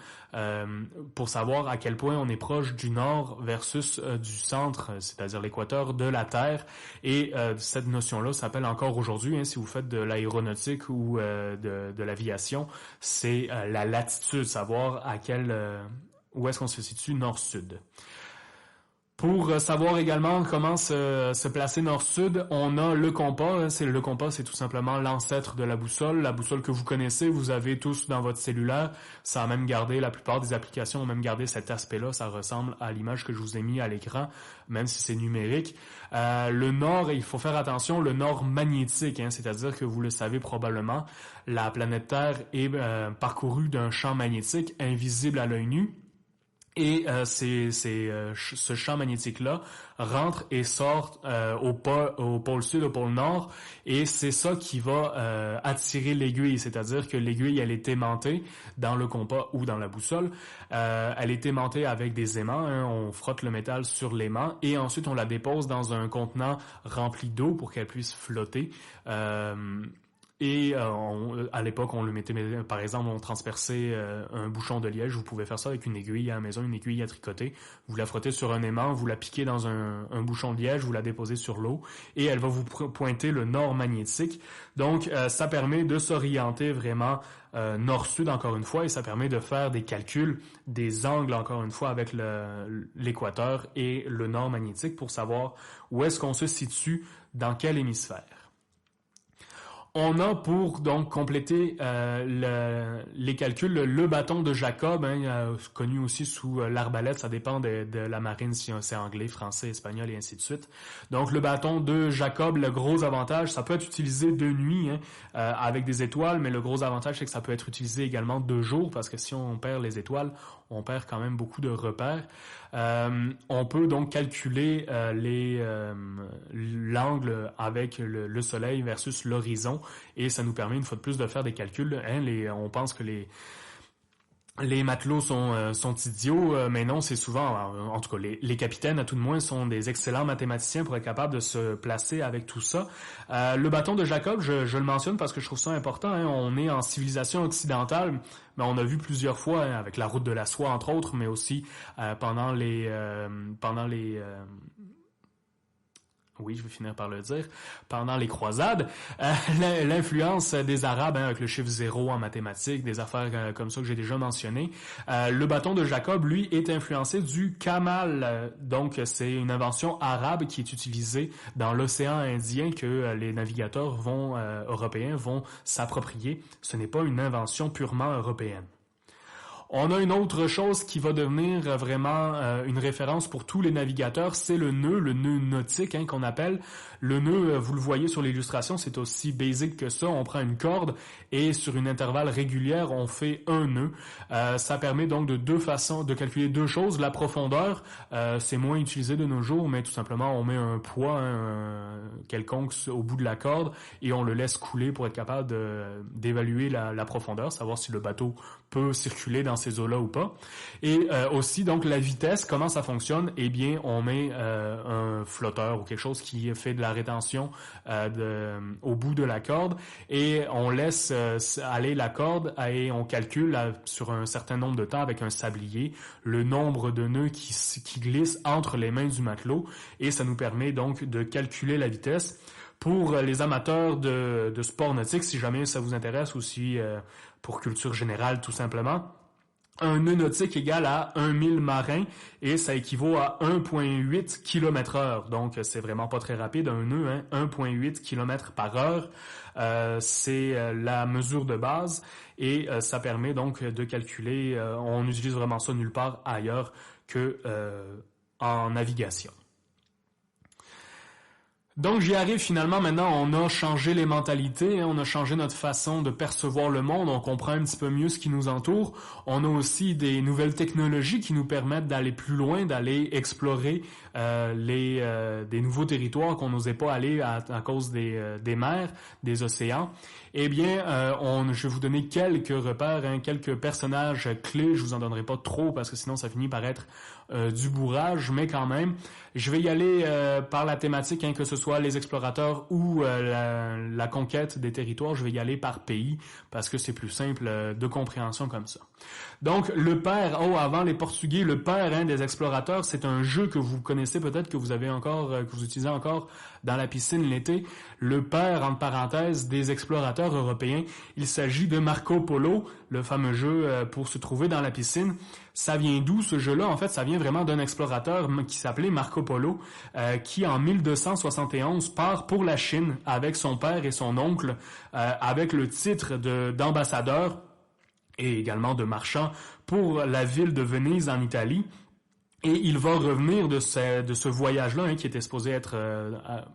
pour savoir à quel point on est proche du nord versus du centre, c'est-à-dire l'équateur de la Terre. Et cette notion-là s'appelle encore aujourd'hui, si vous faites de l'aéronautique ou de l'aviation, c'est la latitude, savoir où est-ce qu'on se situe nord-sud. Pour savoir également comment se placer nord-sud, on a le compas. Le compas, c'est tout simplement l'ancêtre de la boussole. La boussole que vous connaissez, vous avez tous dans votre cellulaire. Ça a même gardé, la plupart des applications ont même gardé cet aspect-là. Ça ressemble à l'image que je vous ai mis à l'écran, même si c'est numérique. Le nord, il faut faire attention, le nord magnétique, c'est-à-dire que vous le savez probablement, la planète Terre est parcourue d'un champ magnétique invisible à l'œil nu. Et ce champ magnétique-là rentre et sort au pôle sud, au pôle nord, et c'est ça qui va attirer l'aiguille, c'est-à-dire que l'aiguille, elle est aimantée dans le compas ou dans la boussole. Elle est aimantée avec des aimants, on frotte le métal sur l'aimant, et ensuite on la dépose dans un contenant rempli d'eau pour qu'elle puisse flotter. Et à l'époque, on le mettait, par exemple, on transperçait un bouchon de liège. Vous pouvez faire ça avec une aiguille à la maison, une aiguille à tricoter. Vous la frottez sur un aimant, vous la piquez dans un bouchon de liège, vous la déposez sur l'eau et elle va vous pointer le nord magnétique. Donc, ça permet de s'orienter vraiment nord-sud, encore une fois, et ça permet de faire des calculs, des angles, encore une fois, avec l'équateur et le nord magnétique pour savoir où est-ce qu'on se situe, dans quel hémisphère. On a pour donc compléter les calculs le bâton de Jacob, connu aussi sous l'arbalète, ça dépend de la marine si c'est anglais, français, espagnol et ainsi de suite. Donc le bâton de Jacob, le gros avantage, ça peut être utilisé de nuit avec des étoiles, mais le gros avantage c'est que ça peut être utilisé également de jour parce que si on perd les étoiles, on perd quand même beaucoup de repères. On peut donc calculer l'angle avec le soleil versus l'horizon et ça nous permet une fois de plus de faire des calculs. On pense que les matelots sont idiots, mais non, c'est souvent, en tout cas, les capitaines, à tout de moins, sont des excellents mathématiciens pour être capables de se placer avec tout ça. Le bâton de Jacob, je le mentionne parce que je trouve ça important. On est en civilisation occidentale, mais on a vu plusieurs fois, avec la route de la soie, entre autres, mais aussi pendant les oui, je vais finir par le dire, pendant les croisades, l'influence des Arabes avec le chiffre 0 en mathématiques, des affaires comme ça que j'ai déjà mentionné. Le bâton de Jacob, lui, est influencé du Kamal. Donc, c'est une invention arabe qui est utilisée dans l'océan Indien que les navigateurs européens vont s'approprier. Ce n'est pas une invention purement européenne. On a une autre chose qui va devenir vraiment une référence pour tous les navigateurs, c'est le nœud nautique qu'on appelle. Le nœud, vous le voyez sur l'illustration, c'est aussi basique que ça. On prend une corde et sur une intervalle régulière, on fait un nœud. Ça permet donc de calculer deux choses. La profondeur, c'est moins utilisé de nos jours, mais tout simplement on met un poids quelconque au bout de la corde et on le laisse couler pour être capable d'évaluer la profondeur, savoir si le bateau peut circuler dans ces eaux-là ou pas. Et aussi, donc, la vitesse, comment ça fonctionne? Eh bien, on met un flotteur ou quelque chose qui fait de la rétention au bout de la corde et on laisse aller la corde et on calcule sur un certain nombre de temps avec un sablier le nombre de nœuds qui glissent entre les mains du matelot et ça nous permet donc de calculer la vitesse. Pour les amateurs de sport nautique, si jamais ça vous intéresse ou si pour culture générale tout simplement, un nœud nautique égale à 1000 marins et ça équivaut à 1,8 km/h. Donc, c'est vraiment pas très rapide, un nœud, 1,8 km par heure. C'est la mesure de base et ça permet donc de calculer, on utilise vraiment ça nulle part ailleurs que en navigation. Donc j'y arrive finalement, maintenant on a changé les mentalités, on a changé notre façon de percevoir le monde, on comprend un petit peu mieux ce qui nous entoure. On a aussi des nouvelles technologies qui nous permettent d'aller plus loin, d'aller explorer des nouveaux territoires qu'on n'osait pas aller à cause des mers, des océans. Eh bien, je vais vous donner quelques repères, quelques personnages clés. Je vous en donnerai pas trop parce que sinon ça finit par être du bourrage, mais quand même, je vais y aller par la thématique, que ce soit les explorateurs ou la conquête des territoires. Je vais y aller par pays parce que c'est plus simple de compréhension comme ça. Donc, le père, avant les Portugais, le père des explorateurs, c'est un jeu que vous connaissez peut-être, que vous utilisez encore dans la piscine l'été. Le père, entre parenthèses, des explorateurs européens. Il s'agit de Marco Polo, le fameux jeu pour se trouver dans la piscine. Ça vient d'où ce jeu-là? En fait, ça vient vraiment d'un explorateur qui s'appelait Marco Polo, qui en 1271 part pour la Chine avec son père et son oncle, avec le titre d'ambassadeur et également de marchand pour la ville de Venise en Italie. Et il va revenir de ce voyage-là, qui était supposé être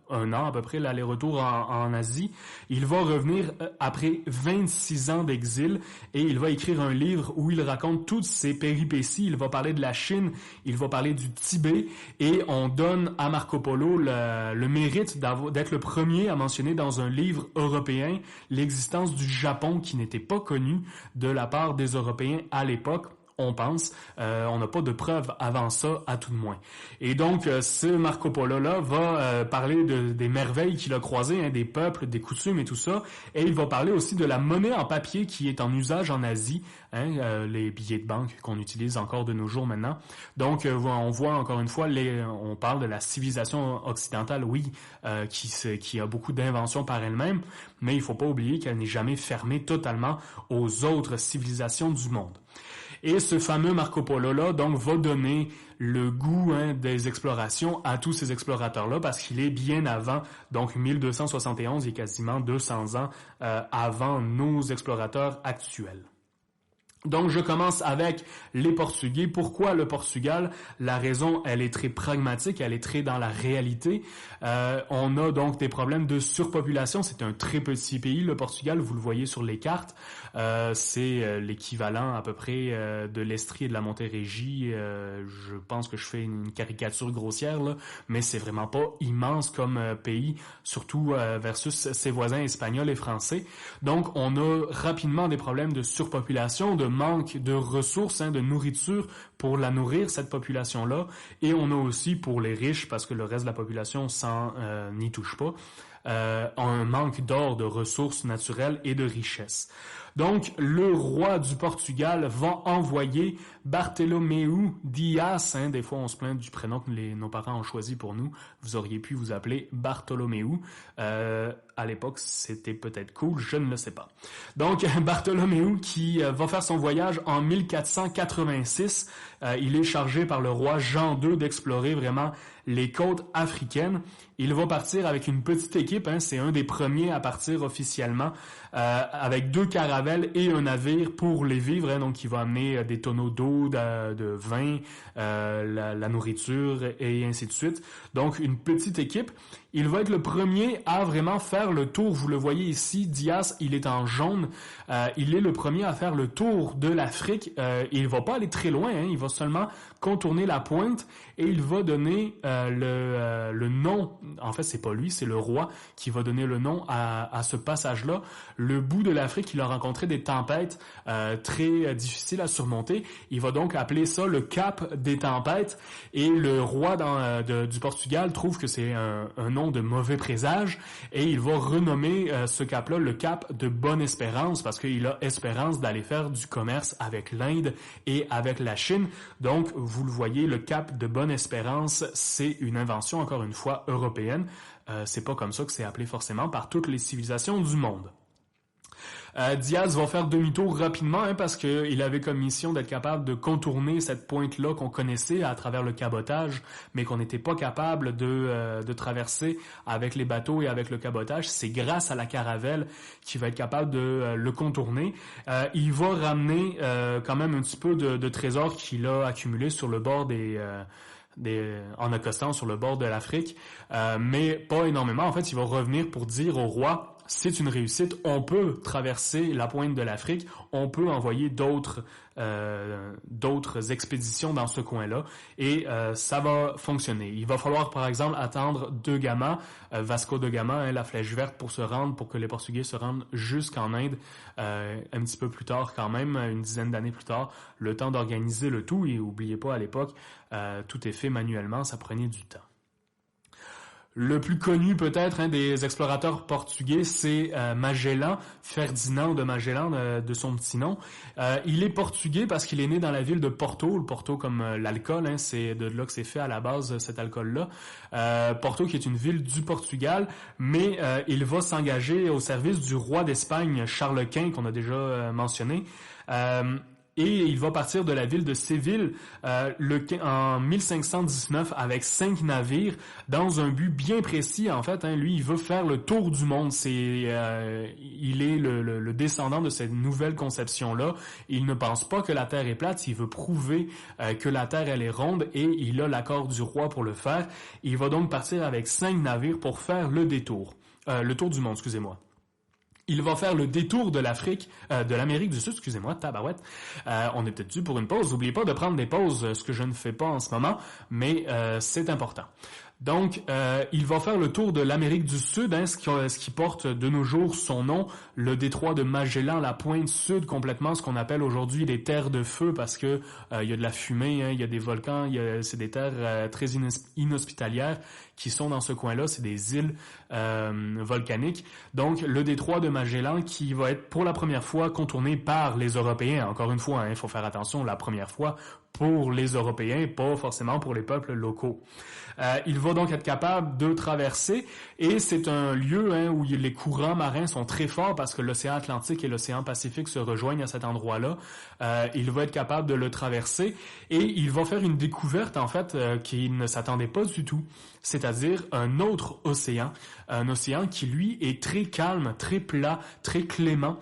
un an à peu près, l'aller-retour en Asie. Il va revenir après 26 ans d'exil et il va écrire un livre où il raconte toutes ses péripéties. Il va parler de la Chine, il va parler du Tibet et on donne à Marco Polo le mérite d'être le premier à mentionner dans un livre européen l'existence du Japon qui n'était pas connu de la part des Européens à l'époque. On pense, on n'a pas de preuves avant ça, à tout de moins. Et donc, ce Marco Polo-là va parler des merveilles qu'il a croisées, des peuples, des coutumes et tout ça, et il va parler aussi de la monnaie en papier qui est en usage en Asie, les billets de banque qu'on utilise encore de nos jours maintenant. Donc, on voit encore une fois, on parle de la civilisation occidentale, oui, qui a beaucoup d'inventions par elle-même, mais il faut pas oublier qu'elle n'est jamais fermée totalement aux autres civilisations du monde. Et ce fameux Marco Polo-là, donc, va donner le goût des explorations à tous ces explorateurs-là, parce qu'il est bien avant, donc 1271, il est quasiment 200 ans avant nos explorateurs actuels. Donc, je commence avec les Portugais. Pourquoi le Portugal? La raison, elle est très pragmatique, elle est très dans la réalité. On a donc des problèmes de surpopulation. C'est un très petit pays, le Portugal, vous le voyez sur les cartes. C'est l'équivalent à peu près de l'Estrie et de la Montérégie. Je pense que je fais une caricature grossière, là, mais c'est vraiment pas immense comme pays, surtout versus ses voisins espagnols et français. Donc, on a rapidement des problèmes de surpopulation, de manque de ressources, de nourriture pour la nourrir, cette population-là. Et on a aussi pour les riches, parce que le reste de la population n'y touche pas, un manque d'or, de ressources naturelles et de richesses. Donc, le roi du Portugal va envoyer Bartolomeu Dias, des fois on se plaint du prénom que nos parents ont choisi pour nous, vous auriez pu vous appeler Bartolomeu. À l'époque, c'était peut-être cool, je ne le sais pas. Donc, Bartolomeu qui va faire son voyage en 1486, il est chargé par le roi Jean II d'explorer vraiment les côtes africaines. Il va partir avec une petite équipe, c'est un des premiers à partir officiellement, avec 2 caravelles et un navire pour les vivres, donc il va amener des tonneaux d'eau, de vin, la nourriture et ainsi de suite. Donc une petite équipe. Il va être le premier à vraiment faire le tour. Vous le voyez ici, Dias, il est en jaune. Il est le premier à faire le tour de l'Afrique. Il va pas aller très loin, il va seulement contourner la pointe et il va donner le nom. En fait, c'est pas lui, c'est le roi qui va donner le nom à ce passage-là. Le bout de l'Afrique, il a rencontré des tempêtes très difficiles à surmonter. Il va donc appeler ça le cap des tempêtes. Et le roi du Portugal trouve que c'est un nom de mauvais présage et il va renommer ce cap-là le cap de Bonne-Espérance parce qu'il a espérance d'aller faire du commerce avec l'Inde et avec la Chine. Donc, vous le voyez, le cap de Bonne-Espérance, c'est une invention, encore une fois, européenne. C'est pas comme ça que c'est appelé forcément par toutes les civilisations du monde. Diaz va faire demi-tour rapidement parce qu'il avait comme mission d'être capable de contourner cette pointe-là qu'on connaissait à travers le cabotage, mais qu'on n'était pas capable de traverser avec les bateaux et avec le cabotage. C'est grâce à la caravelle qu'il va être capable de le contourner. Il va ramener quand même un petit peu de trésors qu'il a accumulés sur le bord en accostant sur le bord de l'Afrique, mais pas énormément. En fait, il va revenir pour dire au roi, c'est une réussite, on peut traverser la pointe de l'Afrique, on peut envoyer d'autres expéditions dans ce coin-là, et ça va fonctionner. Il va falloir, par exemple, attendre Vasco de Gama, la flèche verte, pour que les Portugais se rendent jusqu'en Inde, un petit peu plus tard quand même, une dizaine d'années plus tard, le temps d'organiser le tout, et n'oubliez pas, à l'époque, tout est fait manuellement, ça prenait du temps. Le plus connu peut-être des explorateurs portugais, c'est Magellan, Ferdinand de Magellan, de son petit nom. Il est portugais parce qu'il est né dans la ville de Porto, le Porto comme l'alcool, c'est de là que c'est fait à la base cet alcool-là. Porto qui est une ville du Portugal, mais il va s'engager au service du roi d'Espagne, Charles Quint, qu'on a déjà mentionné. Et il va partir de la ville de Séville en 1519 avec 5 navires dans un but bien précis. En fait, lui, il veut faire le tour du monde. Il est le descendant de cette nouvelle conception-là. Il ne pense pas que la Terre est plate. Il veut prouver que la Terre, elle est ronde et il a l'accord du roi pour le faire. Il va donc partir avec 5 navires pour faire le tour du monde, excusez-moi. Il va faire le détour de l'Afrique, de l'Amérique du Sud, tabarouette. On est peut-être dû pour une pause. N'oubliez pas de prendre des pauses, ce que je ne fais pas en ce moment, mais c'est important. Donc, il va faire le tour de l'Amérique du Sud, ce qui porte de nos jours son nom, le détroit de Magellan, la pointe sud complètement, ce qu'on appelle aujourd'hui les terres de feu, parce que il y a de la fumée, il y a des volcans, c'est des terres très inhospitalières qui sont dans ce coin-là, c'est des îles volcaniques. Donc, le détroit de Magellan qui va être pour la première fois contourné par les Européens. Encore une fois, il faut faire attention, la première fois, pour les Européens, pas forcément pour les peuples locaux. Il va donc être capable de traverser, et c'est un lieu où les courants marins sont très forts parce que l'océan Atlantique et l'océan Pacifique se rejoignent à cet endroit-là. Il va être capable de le traverser, et il va faire une découverte en fait qu'il ne s'attendait pas du tout, c'est-à-dire un autre océan, un océan qui lui est très calme, très plat, très clément,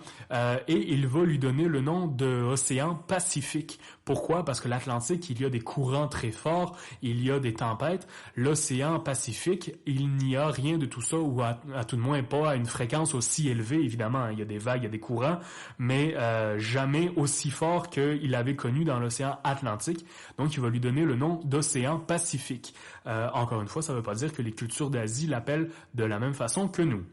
et il va lui donner le nom de océan Pacifique. Pourquoi? Parce que l'Atlantique, il y a des courants très forts, il y a des tempêtes. L'océan Pacifique, il n'y a rien de tout ça, ou à tout de moins pas à une fréquence aussi élevée, évidemment. Il y a des vagues, il y a des courants, mais jamais aussi fort qu'il avait connu dans l'océan Atlantique. Donc, il va lui donner le nom d'océan Pacifique. Encore une fois, ça ne veut pas dire que les cultures d'Asie l'appellent de la même façon que nous.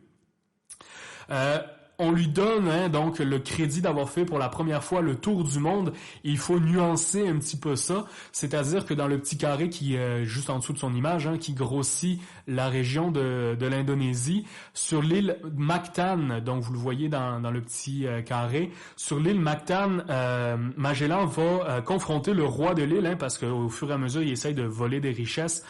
On lui donne donc le crédit d'avoir fait pour la première fois le tour du monde. Il faut nuancer un petit peu ça, c'est-à-dire que dans le petit carré qui est juste en dessous de son image, qui grossit la région de l'Indonésie, sur l'île Mactan, donc vous le voyez dans le petit carré, sur l'île Mactan, Magellan va confronter le roi de l'île, parce qu'au fur et à mesure, il essaye de voler des richesses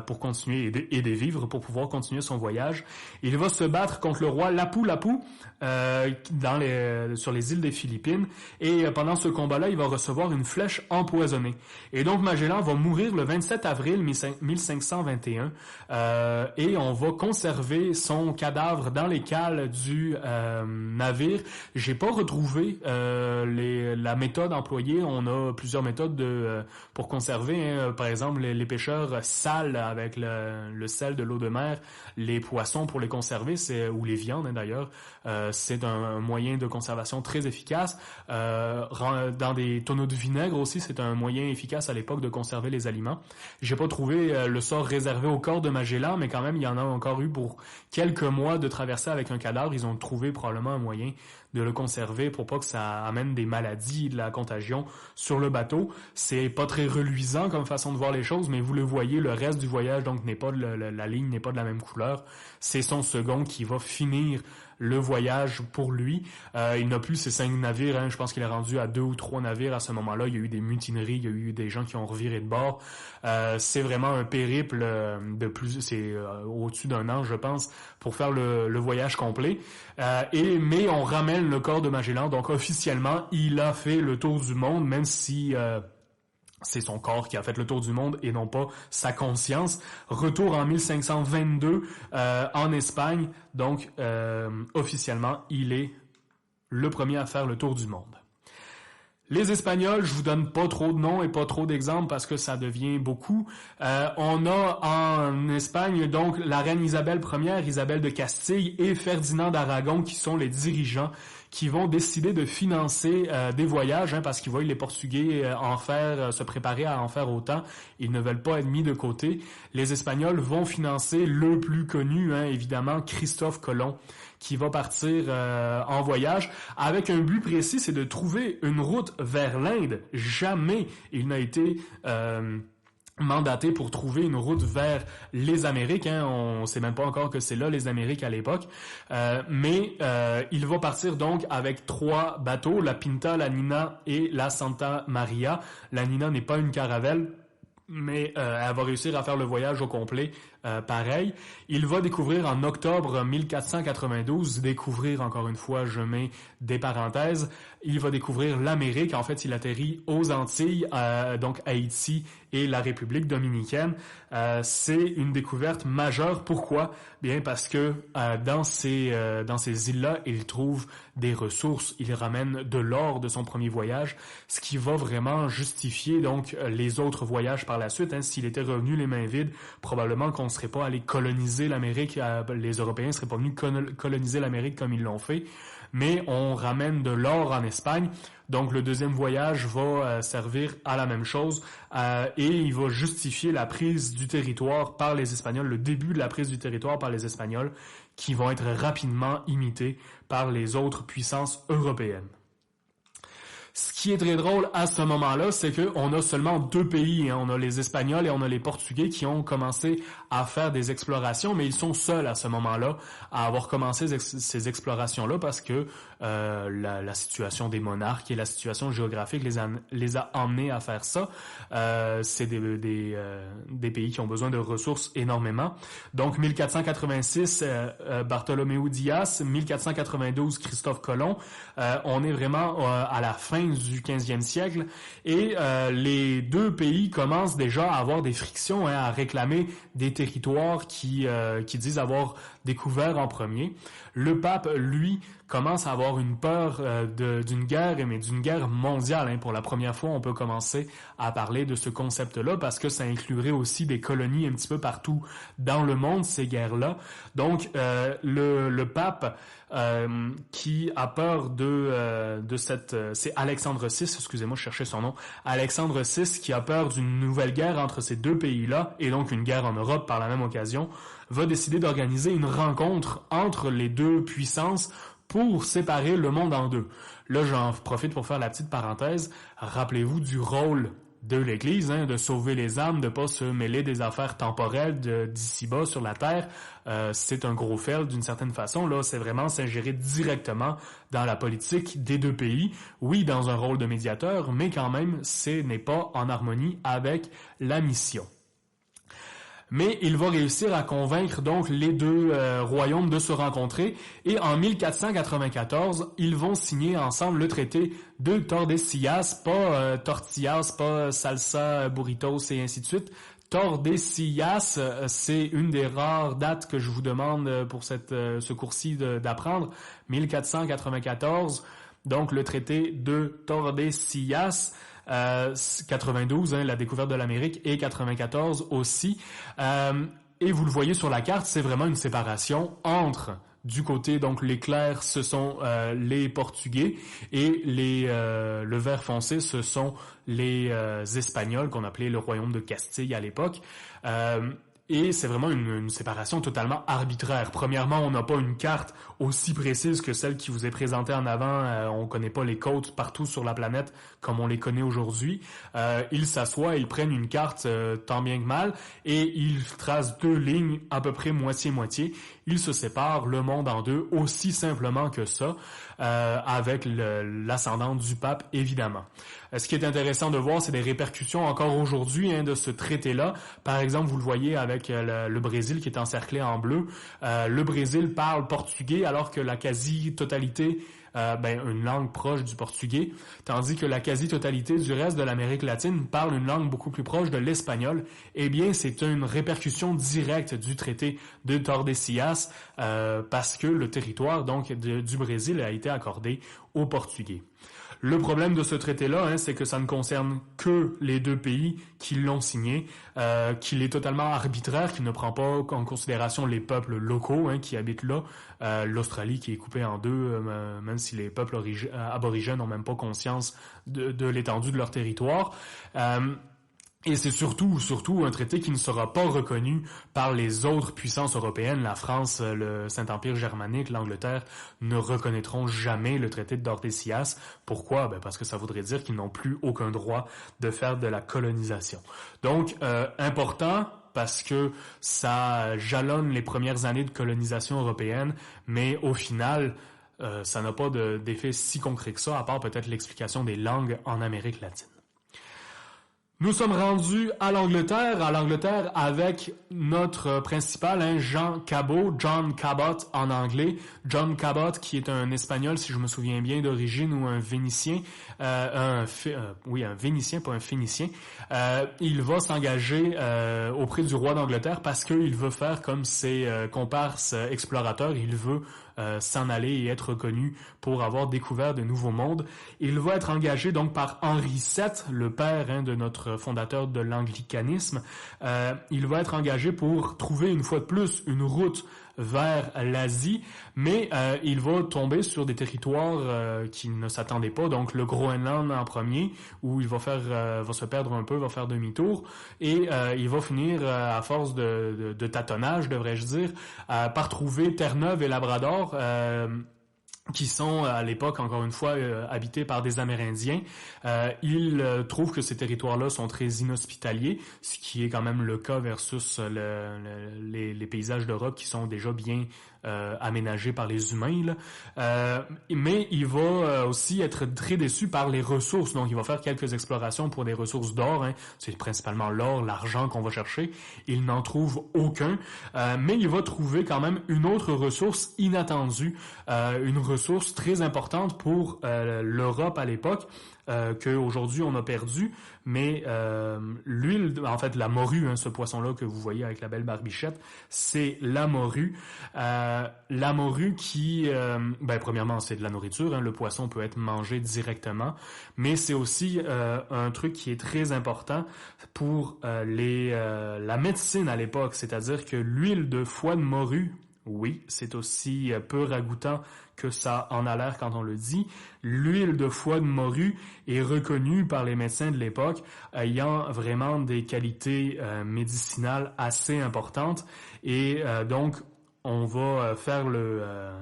pour continuer et des vivres pour pouvoir continuer son voyage. Il va se battre contre le roi Lapu-Lapu, sur les îles des Philippines, et pendant ce combat-là, il va recevoir une flèche empoisonnée. Et donc Magellan va mourir le 27 avril 1521, et on va conserver son cadavre dans les cales du navire. J'ai pas retrouvé la méthode employée. On a plusieurs méthodes pour conserver. Par exemple, les pêcheurs salent avec le sel de l'eau de mer les poissons pour les conserver, ou les viandes d'ailleurs. C'est un moyen de conservation très efficace. Dans des tonneaux de vinaigre aussi, c'est un moyen efficace à l'époque de conserver les aliments. J'ai pas trouvé le sort réservé au corps de Magellan, mais quand même, il y en a encore eu pour quelques mois de traverser avec un cadavre. Ils ont trouvé probablement un moyen de le conserver pour pas que ça amène des maladies, de la contagion sur le bateau. C'est pas très reluisant comme façon de voir les choses, mais vous le voyez, le reste du voyage donc n'est pas la ligne n'est pas de la même couleur. C'est son second qui va finir le voyage pour lui. Il n'a plus ses 5 navires, je pense qu'il est rendu à 2 ou 3 navires à ce moment-là. Il y a eu des mutineries, il y a eu des gens qui ont reviré de bord. C'est vraiment un périple c'est au-dessus d'un an, je pense, pour faire le voyage complet. Mais on ramène le corps de Magellan, donc officiellement, il a fait le tour du monde, même si c'est son corps qui a fait le tour du monde et non pas sa conscience. Retour en 1522 en Espagne. Donc, officiellement, il est le premier à faire le tour du monde. Les Espagnols, je vous donne pas trop de noms et pas trop d'exemples parce que ça devient beaucoup. On a en Espagne donc la reine Isabelle Ier, Isabelle de Castille et Ferdinand d'Aragon qui sont les dirigeants qui vont décider de financer des voyages parce qu'ils voient les Portugais se préparer à en faire autant. Ils ne veulent pas être mis de côté. Les Espagnols vont financer le plus connu, évidemment, Christophe Colomb, qui va partir en voyage avec un but précis, c'est de trouver une route vers l'Inde. Jamais il n'a été mandaté pour trouver une route vers les Amériques. On sait même pas encore que c'est là les Amériques à l'époque. Mais il va partir donc avec 3 bateaux, la Pinta, la Nina et la Santa Maria. La Nina n'est pas une caravelle, mais elle va réussir à faire le voyage au complet. Pareil, il va découvrir en octobre 1492, découvrir encore une fois, je mets des parenthèses, il va découvrir l'Amérique. En fait, il atterrit aux Antilles, donc Haïti et la République dominicaine. C'est une découverte majeure. Pourquoi? Bien parce que dans ces îles-là, il trouve des ressources. Il ramène de l'or de son premier voyage, ce qui va vraiment justifier donc les autres voyages par la suite. S'il était revenu les mains vides, probablement qu'on ne serait pas allé coloniser l'Amérique, les Européens ne seraient pas venus coloniser l'Amérique comme ils l'ont fait, mais on ramène de l'or en Espagne, donc le deuxième voyage va servir à la même chose, et il va justifier la prise du territoire par les Espagnols, le début de la prise du territoire par les Espagnols, qui vont être rapidement imités par les autres puissances européennes. Ce qui est très drôle à ce moment-là, c'est qu'on a seulement deux pays. Hein. On a les Espagnols et on a les Portugais qui ont commencé à faire des explorations, mais ils sont seuls à ce moment-là à avoir commencé ces explorations-là parce que la situation des monarques et la situation géographique les a emmenés à faire ça. C'est des pays qui ont besoin de ressources énormément. Donc 1486, Bartholomew Diaz, 1492, Christophe Colomb. On est vraiment à la fin du 15e siècle et les deux pays commencent déjà à avoir des frictions, hein, à réclamer des territoires qui disent avoir découvert en premier. Le pape, lui, commence à avoir une peur d'une guerre, mais d'une guerre mondiale. Hein. Pour la première fois, on peut commencer à parler de ce concept-là parce que ça inclurait aussi des colonies un petit peu partout dans le monde, ces guerres-là. Donc, le pape qui a peur de cette... c'est Alexandre VI, excusez-moi, je cherchais son nom. Alexandre VI qui a peur d'une nouvelle guerre entre ces deux pays-là, et donc une guerre en Europe par la même occasion, va décider d'organiser une rencontre entre les deux puissances pour séparer le monde en deux. Là, j'en profite pour faire la petite parenthèse. Rappelez-vous du rôle de l'Église, hein, de sauver les âmes, de pas se mêler des affaires temporelles d'ici-bas sur la terre. C'est un gros fait d'une certaine façon. Là, c'est vraiment s'ingérer directement dans la politique des deux pays. Oui, dans un rôle de médiateur, mais quand même, ce n'est pas en harmonie avec la mission. Mais il va réussir à convaincre donc les deux royaumes de se rencontrer et en 1494, ils vont signer ensemble le traité de Tordesillas, pas tortillas, pas salsa, burritos et ainsi de suite. Tordesillas, c'est une des rares dates que je vous demande pour ce cours-ci d'apprendre. 1494, donc le traité de Tordesillas. 92, hein, la découverte de l'Amérique, et 94 aussi. Et vous le voyez sur la carte, c'est vraiment une séparation entre, du côté, donc les clairs, ce sont les Portugais, et le vert foncé, ce sont les Espagnols, qu'on appelait le royaume de Castille à l'époque. Et c'est vraiment une séparation totalement arbitraire. Premièrement, on n'a pas une carte aussi précise que celle qui vous est présentée en avant. On connaît pas les côtes partout sur la planète comme on les connaît aujourd'hui. Ils s'assoient, ils prennent une carte tant bien que mal et ils tracent deux lignes à peu près moitié-moitié. Ils se séparent le monde en deux aussi simplement que ça, avec l'ascendant du pape évidemment. Ce qui est intéressant de voir, c'est des répercussions encore aujourd'hui de ce traité-là. Par exemple, vous le voyez avec le Brésil qui est encerclé en bleu. Le Brésil parle portugais alors que la quasi-totalité, une langue proche du portugais, tandis que la quasi-totalité du reste de l'Amérique latine parle une langue beaucoup plus proche de l'espagnol. Eh bien, c'est une répercussion directe du traité de Tordesillas parce que le territoire donc du Brésil a été accordé aux Portugais. Le problème de ce traité-là, c'est que ça ne concerne que les deux pays qui l'ont signé, qu'il est totalement arbitraire, qu'il ne prend pas en considération les peuples locaux qui habitent là, l'Australie qui est coupée en deux, même si les peuples aborigènes n'ont même pas conscience de l'étendue de leur territoire. Et c'est surtout un traité qui ne sera pas reconnu par les autres puissances européennes. La France, le Saint-Empire germanique, l'Angleterre ne reconnaîtront jamais le traité de Tordesillas. Pourquoi? Parce que ça voudrait dire qu'ils n'ont plus aucun droit de faire de la colonisation. Donc, important parce que ça jalonne les premières années de colonisation européenne, mais au final, ça n'a pas d'effet si concret que ça, à part peut-être l'explication des langues en Amérique latine. Nous sommes rendus à l'Angleterre avec notre principal, John Cabot en anglais. John Cabot qui est un Espagnol, si je me souviens bien, d'origine, ou un Vénitien, un Vénitien, pas un Phénicien. Il va s'engager auprès du roi d'Angleterre parce qu'il veut faire comme ses comparses explorateurs. Il veut s'en aller et être reconnu pour avoir découvert de nouveaux mondes. Il va être engagé donc par Henri VII, le père de notre fondateur de l'anglicanisme. Il va être engagé pour trouver une fois de plus une route vers l'Asie, mais il va tomber sur des territoires qui ne s'attendaient pas, donc le Groenland en premier, où il va se perdre un peu, va faire demi-tour, et il va finir, à force de tâtonnage, devrais-je dire, par trouver Terre-Neuve et Labrador, qui sont à l'époque, encore une fois, habités par des Amérindiens. Ils trouvent que ces territoires-là sont très inhospitaliers, ce qui est quand même le cas versus les paysages d'Europe qui sont déjà bien aménagés par les humains, là. Mais il va aussi être très déçu par les ressources. Donc, il va faire quelques explorations pour des ressources d'or. Hein. C'est principalement l'or, l'argent qu'on va chercher. Il n'en trouve aucun. Mais il va trouver quand même une autre ressource inattendue, une ressource très importante pour l'Europe à l'époque, qu'aujourd'hui on a perdu, mais l'huile, en fait la morue, hein, ce poisson-là que vous voyez avec la belle barbichette, c'est la morue. La morue qui, premièrement c'est de la nourriture, hein, le poisson peut être mangé directement, mais c'est aussi un truc qui est très important pour la médecine à l'époque, c'est-à-dire que l'huile de foie de morue, oui, c'est aussi peu ragoûtant que ça en a l'air quand on le dit. L'huile de foie de morue est reconnue par les médecins de l'époque ayant vraiment des qualités médicinales assez importantes et donc on va faire le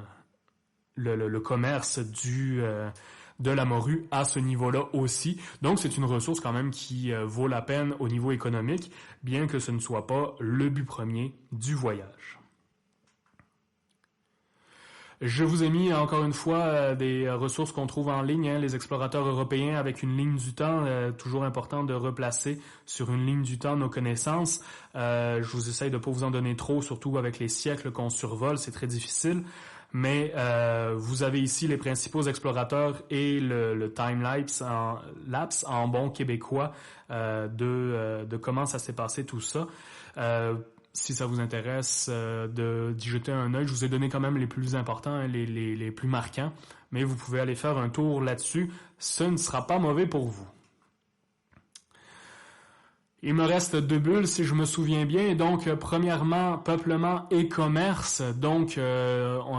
commerce de la morue à ce niveau-là aussi. Donc c'est une ressource quand même qui vaut la peine au niveau économique, bien que ce ne soit pas le but premier du voyage. Je vous ai mis encore une fois des ressources qu'on trouve en ligne, hein, les explorateurs européens avec une ligne du temps, toujours important de replacer sur une ligne du temps nos connaissances. Je vous essaye de pas vous en donner trop, surtout avec les siècles qu'on survole, c'est très difficile. Mais vous avez ici les principaux explorateurs et le time-lapse en bon québécois de comment ça s'est passé tout ça. Si ça vous intéresse d'y jeter un œil, je vous ai donné quand même les plus importants, hein, les plus marquants, mais vous pouvez aller faire un tour là-dessus. Ce ne sera pas mauvais pour vous. Il me reste 2 bulles si je me souviens bien. Donc, premièrement, peuplement et commerce. Donc,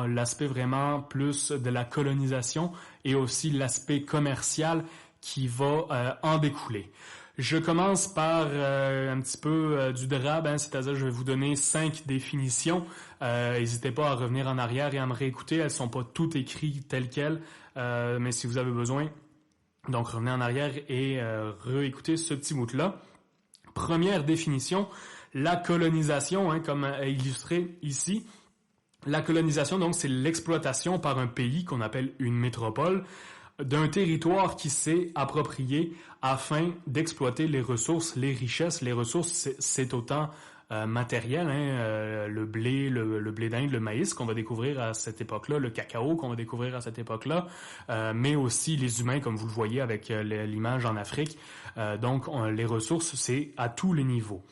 l'aspect vraiment plus de la colonisation et aussi l'aspect commercial qui va en découler. Je commence par un petit peu du drabe, hein, c'est-à-dire je vais vous donner 5 définitions. N'hésitez pas à revenir en arrière et à me réécouter. Elles sont pas toutes écrites telles quelles, mais si vous avez besoin, donc revenez en arrière et réécoutez ce petit bout-là. Première définition, la colonisation, hein, comme illustré ici. La colonisation, donc, c'est l'exploitation par un pays qu'on appelle une métropole d'un territoire qui s'est approprié afin d'exploiter les ressources, les richesses. Les ressources, c'est autant matériel, hein, le blé, le blé d'Inde, le maïs qu'on va découvrir à cette époque-là, le cacao qu'on va découvrir à cette époque-là, mais aussi les humains, comme vous le voyez avec l'image en Afrique. Donc, les ressources, c'est à tous les niveaux.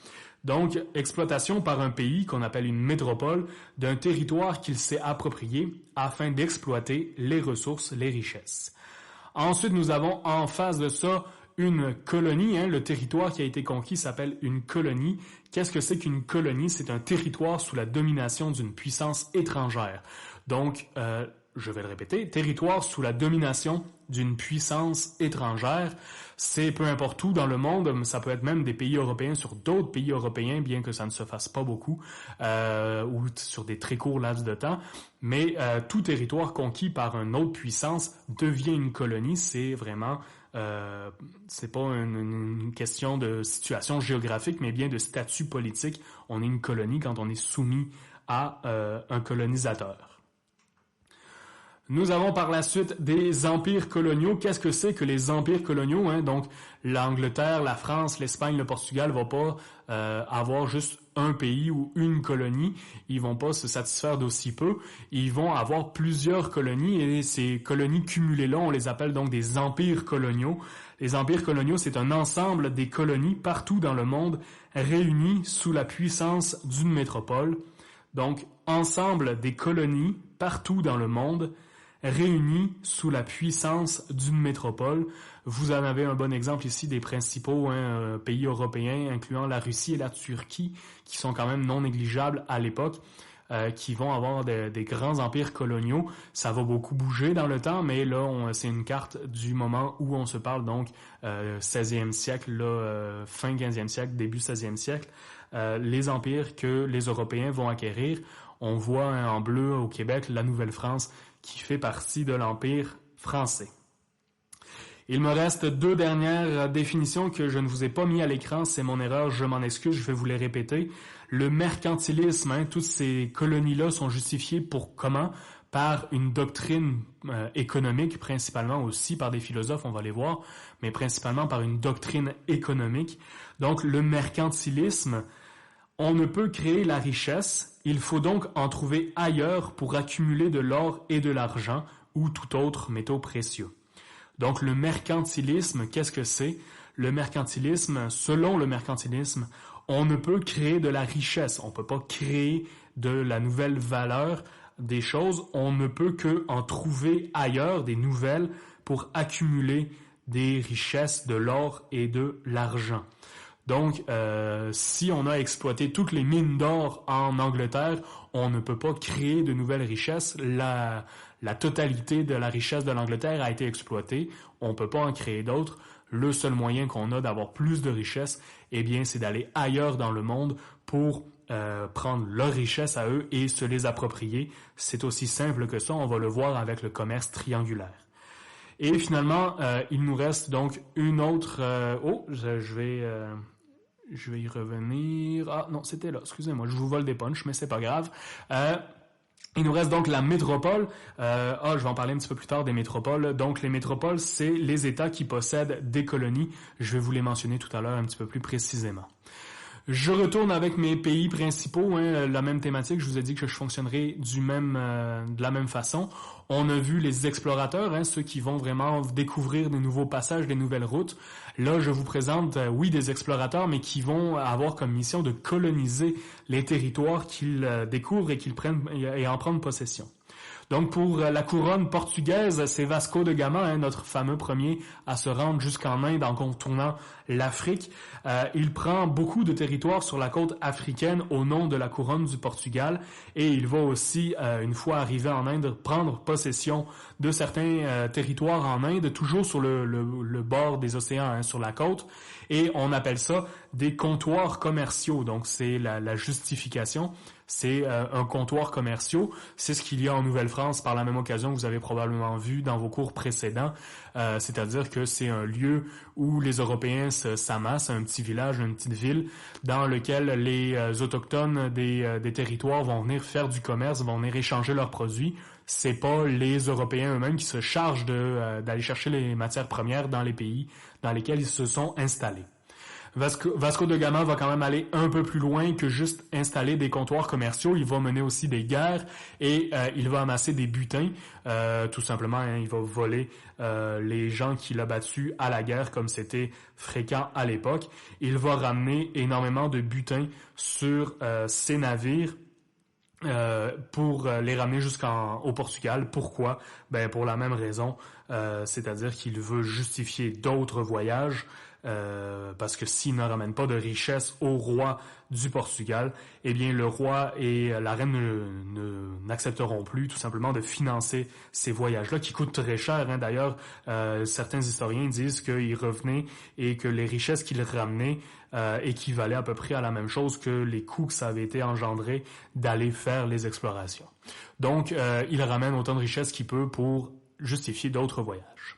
Donc, exploitation par un pays qu'on appelle une métropole d'un territoire qu'il s'est approprié afin d'exploiter les ressources, les richesses. Ensuite, nous avons en face de ça une colonie. Hein, le territoire qui a été conquis s'appelle une colonie. Qu'est-ce que c'est qu'une colonie? C'est un territoire sous la domination d'une puissance étrangère. Donc, je vais le répéter, territoire sous la domination d'une puissance étrangère. C'est peu importe où dans le monde, ça peut être même des pays européens sur d'autres pays européens, bien que ça ne se fasse pas beaucoup, ou sur des très courts laps de temps. Mais tout territoire conquis par une autre puissance devient une colonie. C'est vraiment, c'est pas une question de situation géographique, mais bien de statut politique. On est une colonie quand on est soumis à un colonisateur. Nous avons par la suite des empires coloniaux. Qu'est-ce que c'est que les empires coloniaux? Hein? Donc, l'Angleterre, la France, l'Espagne, le Portugal vont pas avoir juste un pays ou une colonie. Ils vont pas se satisfaire d'aussi peu. Ils vont avoir plusieurs colonies et ces colonies cumulées-là, on les appelle donc des empires coloniaux. Les empires coloniaux, c'est un ensemble des colonies partout dans le monde réunies sous la puissance d'une métropole. Donc, ensemble des colonies partout dans le monde réunis sous la puissance d'une métropole. Vous en avez un bon exemple ici des principaux pays européens, incluant la Russie et la Turquie, qui sont quand même non négligeables à l'époque, qui vont avoir des grands empires coloniaux. Ça va beaucoup bouger dans le temps, mais là, c'est une carte du moment où on se parle, donc 16e siècle, là, fin 15e siècle, début 16e siècle. Les empires que les Européens vont acquérir. On voit en bleu au Québec la Nouvelle-France qui fait partie de l'Empire français. Il me reste 2 dernières définitions que je ne vous ai pas mis à l'écran, c'est mon erreur, je m'en excuse, je vais vous les répéter. Le mercantilisme, toutes ces colonies-là sont justifiées pour comment? Par une doctrine économique, principalement aussi par des philosophes, on va les voir, mais principalement par une doctrine économique. Donc le mercantilisme, on ne peut créer la richesse, il faut donc en trouver ailleurs pour accumuler de l'or et de l'argent ou tout autre métaux précieux. Donc le mercantilisme, qu'est-ce que c'est? Le mercantilisme, selon le mercantilisme, on ne peut créer de la richesse, on ne peut pas créer de la nouvelle valeur des choses, on ne peut que en trouver ailleurs des nouvelles pour accumuler des richesses, de l'or et de l'argent. Donc, si on a exploité toutes les mines d'or en Angleterre, on ne peut pas créer de nouvelles richesses. La totalité de la richesse de l'Angleterre a été exploitée. On ne peut pas en créer d'autres. Le seul moyen qu'on a d'avoir plus de richesses, eh bien, c'est d'aller ailleurs dans le monde pour prendre leurs richesses à eux et se les approprier. C'est aussi simple que ça. On va le voir avec le commerce triangulaire. Et finalement, il nous reste donc une autre... je vais y revenir. Ah non, c'était là. Excusez-moi, je vous vole des punchs, mais c'est pas grave. Il nous reste donc la métropole. Je vais en parler un petit peu plus tard des métropoles. Donc les métropoles, c'est les États qui possèdent des colonies. Je vais vous les mentionner tout à l'heure un petit peu plus précisément. Je retourne avec mes pays principaux, la même thématique. Je vous ai dit que je fonctionnerai de la même façon. On a vu les explorateurs, ceux qui vont vraiment découvrir des nouveaux passages, des nouvelles routes. Là, je vous présente, des explorateurs, mais qui vont avoir comme mission de coloniser les territoires qu'ils découvrent et qu'ils prennent et en prendre possession. Donc pour la couronne portugaise, c'est Vasco de Gama, notre fameux premier à se rendre jusqu'en Inde en contournant l'Afrique. Il prend beaucoup de territoires sur la côte africaine au nom de la couronne du Portugal et il va aussi, une fois arrivé en Inde, prendre possession de certains territoires en Inde, toujours sur le bord des océans, sur la côte. Et on appelle ça des comptoirs commerciaux. Donc c'est la justification. C'est un comptoir commercial. C'est ce qu'il y a en Nouvelle-France par la même occasion que vous avez probablement vu dans vos cours précédents. C'est-à-dire que c'est un lieu où les Européens s'amassent, un petit village, une petite ville, dans lequel les autochtones des territoires vont venir faire du commerce, vont venir échanger leurs produits. C'est pas les Européens eux-mêmes qui se chargent d'aller chercher les matières premières dans les pays dans lesquels ils se sont installés. Vasco de Gama va quand même aller un peu plus loin que juste installer des comptoirs commerciaux. Il va mener aussi des guerres et il va amasser des butins. Tout simplement, il va voler les gens qu'il a battus à la guerre comme c'était fréquent à l'époque. Il va ramener énormément de butins sur ses navires. Pour les ramener jusqu'au Portugal. Pourquoi? Pour la même raison, c'est-à-dire qu'il veut justifier d'autres voyages, parce que s'il ne ramène pas de richesse au roi du Portugal, eh bien le roi et la reine n'accepteront plus tout simplement de financer ces voyages-là qui coûtent très cher. D'ailleurs, certains historiens disent qu'il revenait et que les richesses qu'il ramenait équivalaient à peu près à la même chose que les coûts que ça avait été engendré d'aller faire les explorations. Donc, il ramène autant de richesses qu'il peut pour justifier d'autres voyages.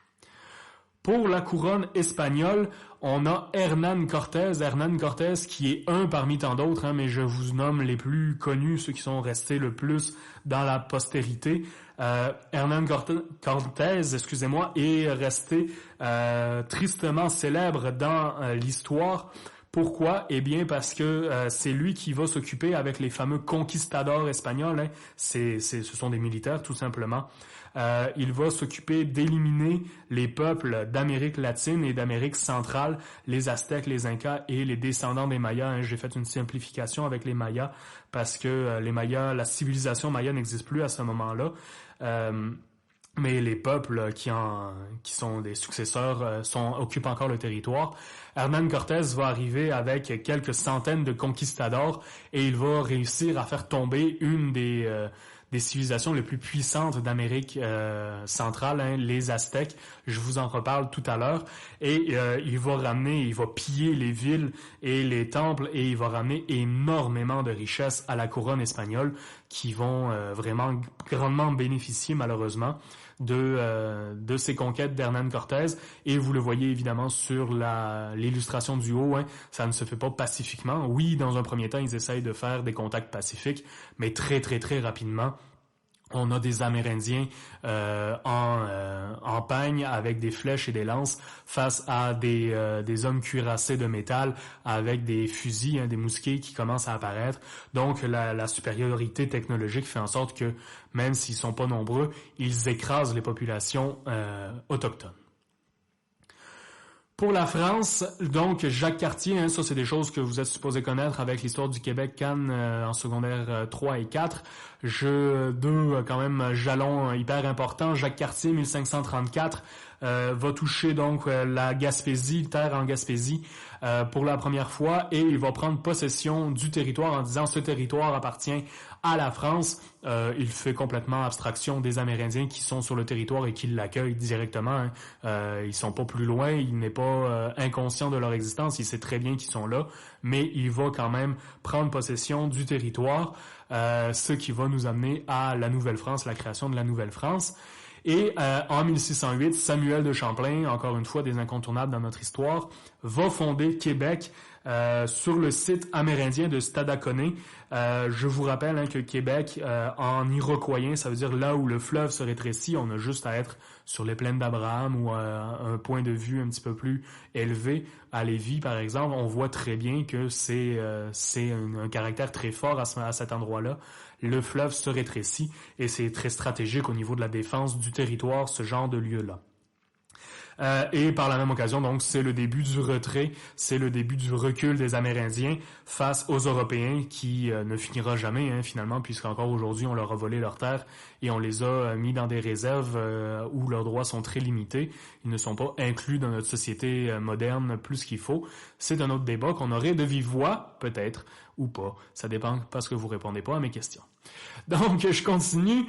Pour la couronne espagnole, on a Hernán Cortés. Hernán Cortés qui est un parmi tant d'autres, mais je vous nomme les plus connus, ceux qui sont restés le plus dans la postérité. Hernán Cortés, est resté tristement célèbre dans l'histoire. Pourquoi? Eh bien parce que c'est lui qui va s'occuper avec les fameux conquistadors espagnols. Ce sont des militaires tout simplement. Il va s'occuper d'éliminer les peuples d'Amérique latine et d'Amérique centrale, les Aztèques, les Incas et les descendants des Mayas. J'ai fait une simplification avec les Mayas parce que les Mayas, la civilisation maya n'existe plus à ce moment-là. Mais les peuples qui sont des successeurs occupent encore le territoire. Hernán Cortés va arriver avec quelques centaines de conquistadors et il va réussir à faire tomber une des civilisations les plus puissantes d'Amérique centrale, hein, les Aztèques. Je vous en reparle tout à l'heure. Et il va piller les villes et les temples et il va ramener énormément de richesses à la couronne espagnole qui vont vraiment grandement bénéficier malheureusement de ces conquêtes d'Hernán Cortés. Et vous le voyez évidemment sur l'illustration du haut, hein, ça ne se fait pas pacifiquement. Oui, dans un premier temps, ils essayent de faire des contacts pacifiques, mais très très très rapidement, on a des Amérindiens en pagne avec des flèches et des lances face à des hommes cuirassés de métal avec des fusils, hein, des mousquets qui commencent à apparaître. Donc la supériorité technologique fait en sorte que même s'ils sont pas nombreux, ils écrasent les populations autochtones. Pour la France, donc Jacques Cartier, hein, ça c'est des choses que vous êtes supposés connaître avec l'histoire du Québec Cannes en secondaire 3 et 4. Deux quand même jalons hyper importants. Jacques Cartier, 1534, va toucher donc la Gaspésie, terre en Gaspésie, pour la première fois, et il va prendre possession du territoire en disant ce territoire appartient à la France. Il fait complètement abstraction des Amérindiens qui sont sur le territoire et qui l'accueillent directement. Hein. Ils sont pas plus loin, il n'est pas inconscient de leur existence, il sait très bien qu'ils sont là, mais il va quand même prendre possession du territoire, ce qui va nous amener à la Nouvelle-France, la création de la Nouvelle-France. Et en 1608, Samuel de Champlain, encore une fois des incontournables dans notre histoire, va fonder Québec sur le site amérindien de Stadacone. Je vous rappelle hein, que Québec, en iroquoien, ça veut dire là où le fleuve se rétrécit. On a juste à être sur les plaines d'Abraham ou un point de vue un petit peu plus élevé. À Lévis, par exemple, on voit très bien que c'est un caractère très fort à cet endroit-là. Le fleuve se rétrécit et c'est très stratégique au niveau de la défense du territoire, ce genre de lieu-là. Et par la même occasion, donc, c'est le début du retrait, c'est le début du recul des Amérindiens face aux Européens qui ne finira jamais, hein, finalement, puisqu'encore aujourd'hui, on leur a volé leurs terres et on les a mis dans des réserves où leurs droits sont très limités. Ils ne sont pas inclus dans notre société moderne plus qu'il faut. C'est un autre débat qu'on aurait de vive voix, peut-être, ou pas. Ça dépend parce que vous répondez pas à mes questions. Donc, je continue.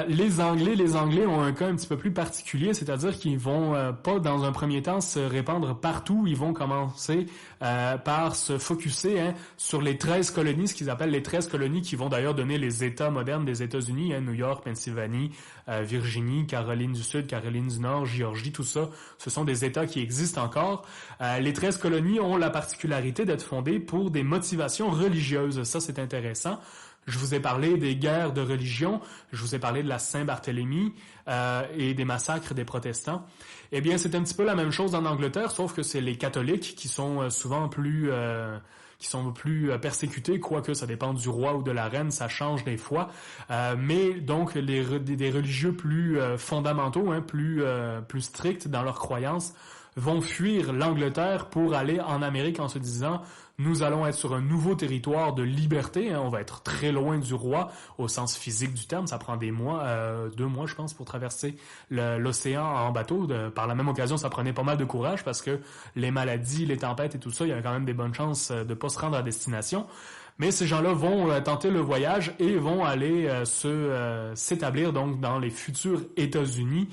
Les Anglais ont un cas un petit peu plus particulier, c'est-à-dire qu'ils vont pas dans un premier temps se répandre partout, ils vont commencer par se focusser hein, sur les 13 colonies, ce qu'ils appellent les 13 colonies qui vont d'ailleurs donner les États modernes des États-Unis, hein, New York, Pennsylvanie, Virginie, Caroline du Sud, Caroline du Nord, Géorgie, tout ça, ce sont des États qui existent encore. Les 13 colonies ont la particularité d'être fondées pour des motivations religieuses, ça c'est intéressant. Je vous ai parlé des guerres de religion, je vous ai parlé de la Saint-Barthélemy et des massacres des protestants. Eh bien, c'est un petit peu la même chose en Angleterre, sauf que c'est les catholiques qui sont souvent plus persécutés, quoique ça dépend du roi ou de la reine, ça change des fois. Mais donc des religieux plus fondamentaux, hein, plus stricts dans leurs croyances, vont fuir l'Angleterre pour aller en Amérique en se disant nous allons être sur un nouveau territoire de liberté, hein, on va être très loin du roi au sens physique du terme, ça prend des mois, 2 mois je pense pour traverser l'océan en bateau. Par la même occasion ça prenait pas mal de courage parce que les maladies, les tempêtes et tout ça, il y avait quand même des bonnes chances de pas se rendre à destination. Mais ces gens-là vont tenter le voyage et vont aller s'établir donc dans les futurs États-Unis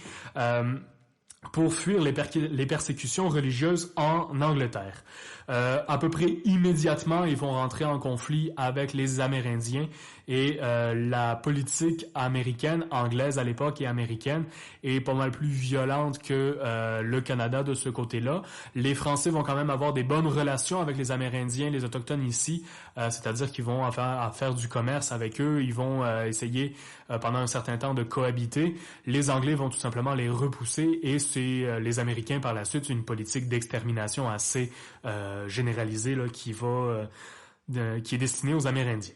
pour fuir les persécutions religieuses en Angleterre. À peu près immédiatement, ils vont rentrer en conflit avec les Amérindiens et la politique américaine, anglaise à l'époque et américaine, est pas mal plus violente que le Canada de ce côté-là. Les Français vont quand même avoir des bonnes relations avec les Amérindiens, les Autochtones ici, c'est-à-dire qu'ils vont faire du commerce avec eux, ils vont essayer pendant un certain temps de cohabiter. Les Anglais vont tout simplement les repousser et c'est les Américains par la suite une politique d'extermination assez généralisée là, qui est destinée aux Amérindiens.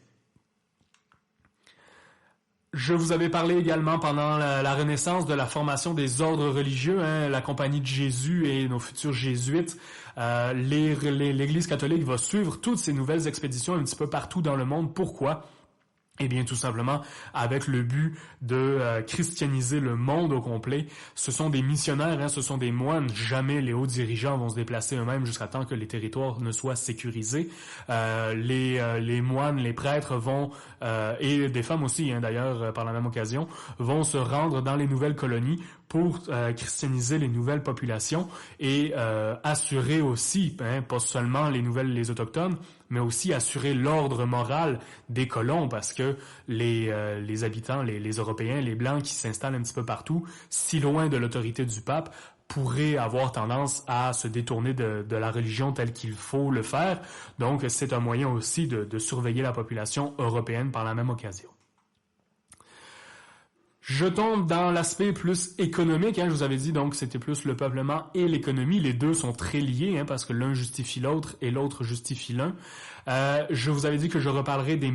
Je vous avais parlé également pendant la Renaissance de la formation des ordres religieux, hein, la Compagnie de Jésus et nos futurs jésuites. L'Église catholique va suivre toutes ces nouvelles expéditions un petit peu partout dans le monde. Pourquoi? Eh bien, tout simplement, avec le but de christianiser le monde au complet. Ce sont des missionnaires, hein, ce sont des moines. Jamais les hauts dirigeants vont se déplacer eux-mêmes jusqu'à temps que les territoires ne soient sécurisés. Les moines, les prêtres vont, et des femmes aussi, hein, d'ailleurs, par la même occasion, vont se rendre dans les nouvelles colonies pour christianiser les nouvelles populations et assurer aussi, hein, pas seulement les autochtones, mais aussi assurer l'ordre moral des colons, parce que les habitants, les Européens, les Blancs qui s'installent un petit peu partout, si loin de l'autorité du pape, pourraient avoir tendance à se détourner de la religion telle qu'il faut le faire. Donc, c'est un moyen aussi de surveiller la population européenne par la même occasion. Je tombe dans l'aspect plus économique, hein, je vous avais dit donc c'était plus le peuplement et l'économie, les deux sont très liés, hein, parce que l'un justifie l'autre et l'autre justifie l'un. Je vous avais dit que je reparlerai des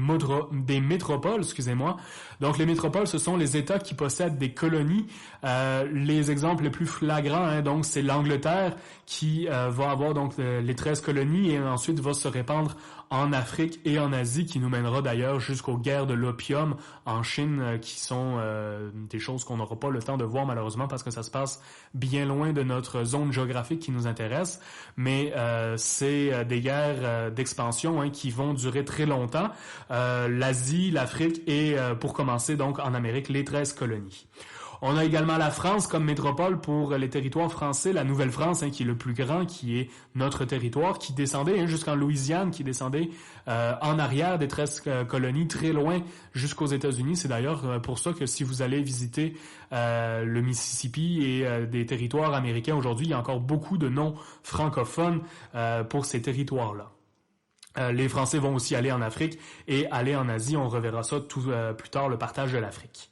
métropoles, excusez-moi. Donc les métropoles, ce sont les États qui possèdent des colonies. Les exemples les plus flagrants, hein, donc c'est l'Angleterre qui va avoir donc les 13 colonies et ensuite va se répandre en Afrique et en Asie, qui nous mènera d'ailleurs jusqu'aux guerres de l'opium en Chine, qui sont des choses qu'on n'aura pas le temps de voir malheureusement parce que ça se passe bien loin de notre zone géographique qui nous intéresse. Mais c'est des guerres d'expansion, hein, qui vont durer très longtemps. L'Asie, l'Afrique et pour commencer donc en Amérique, les 13 colonies. On a également la France comme métropole pour les territoires français, la Nouvelle-France, hein, qui est le plus grand, qui est notre territoire, qui descendait, hein, jusqu'en Louisiane, qui descendait en arrière des 13 colonies, très loin jusqu'aux États-Unis. C'est d'ailleurs pour ça que si vous allez visiter le Mississippi et des territoires américains aujourd'hui, il y a encore beaucoup de noms francophones pour ces territoires-là. Les Français vont aussi aller en Afrique et aller en Asie. On reverra ça plus tard, le partage de l'Afrique.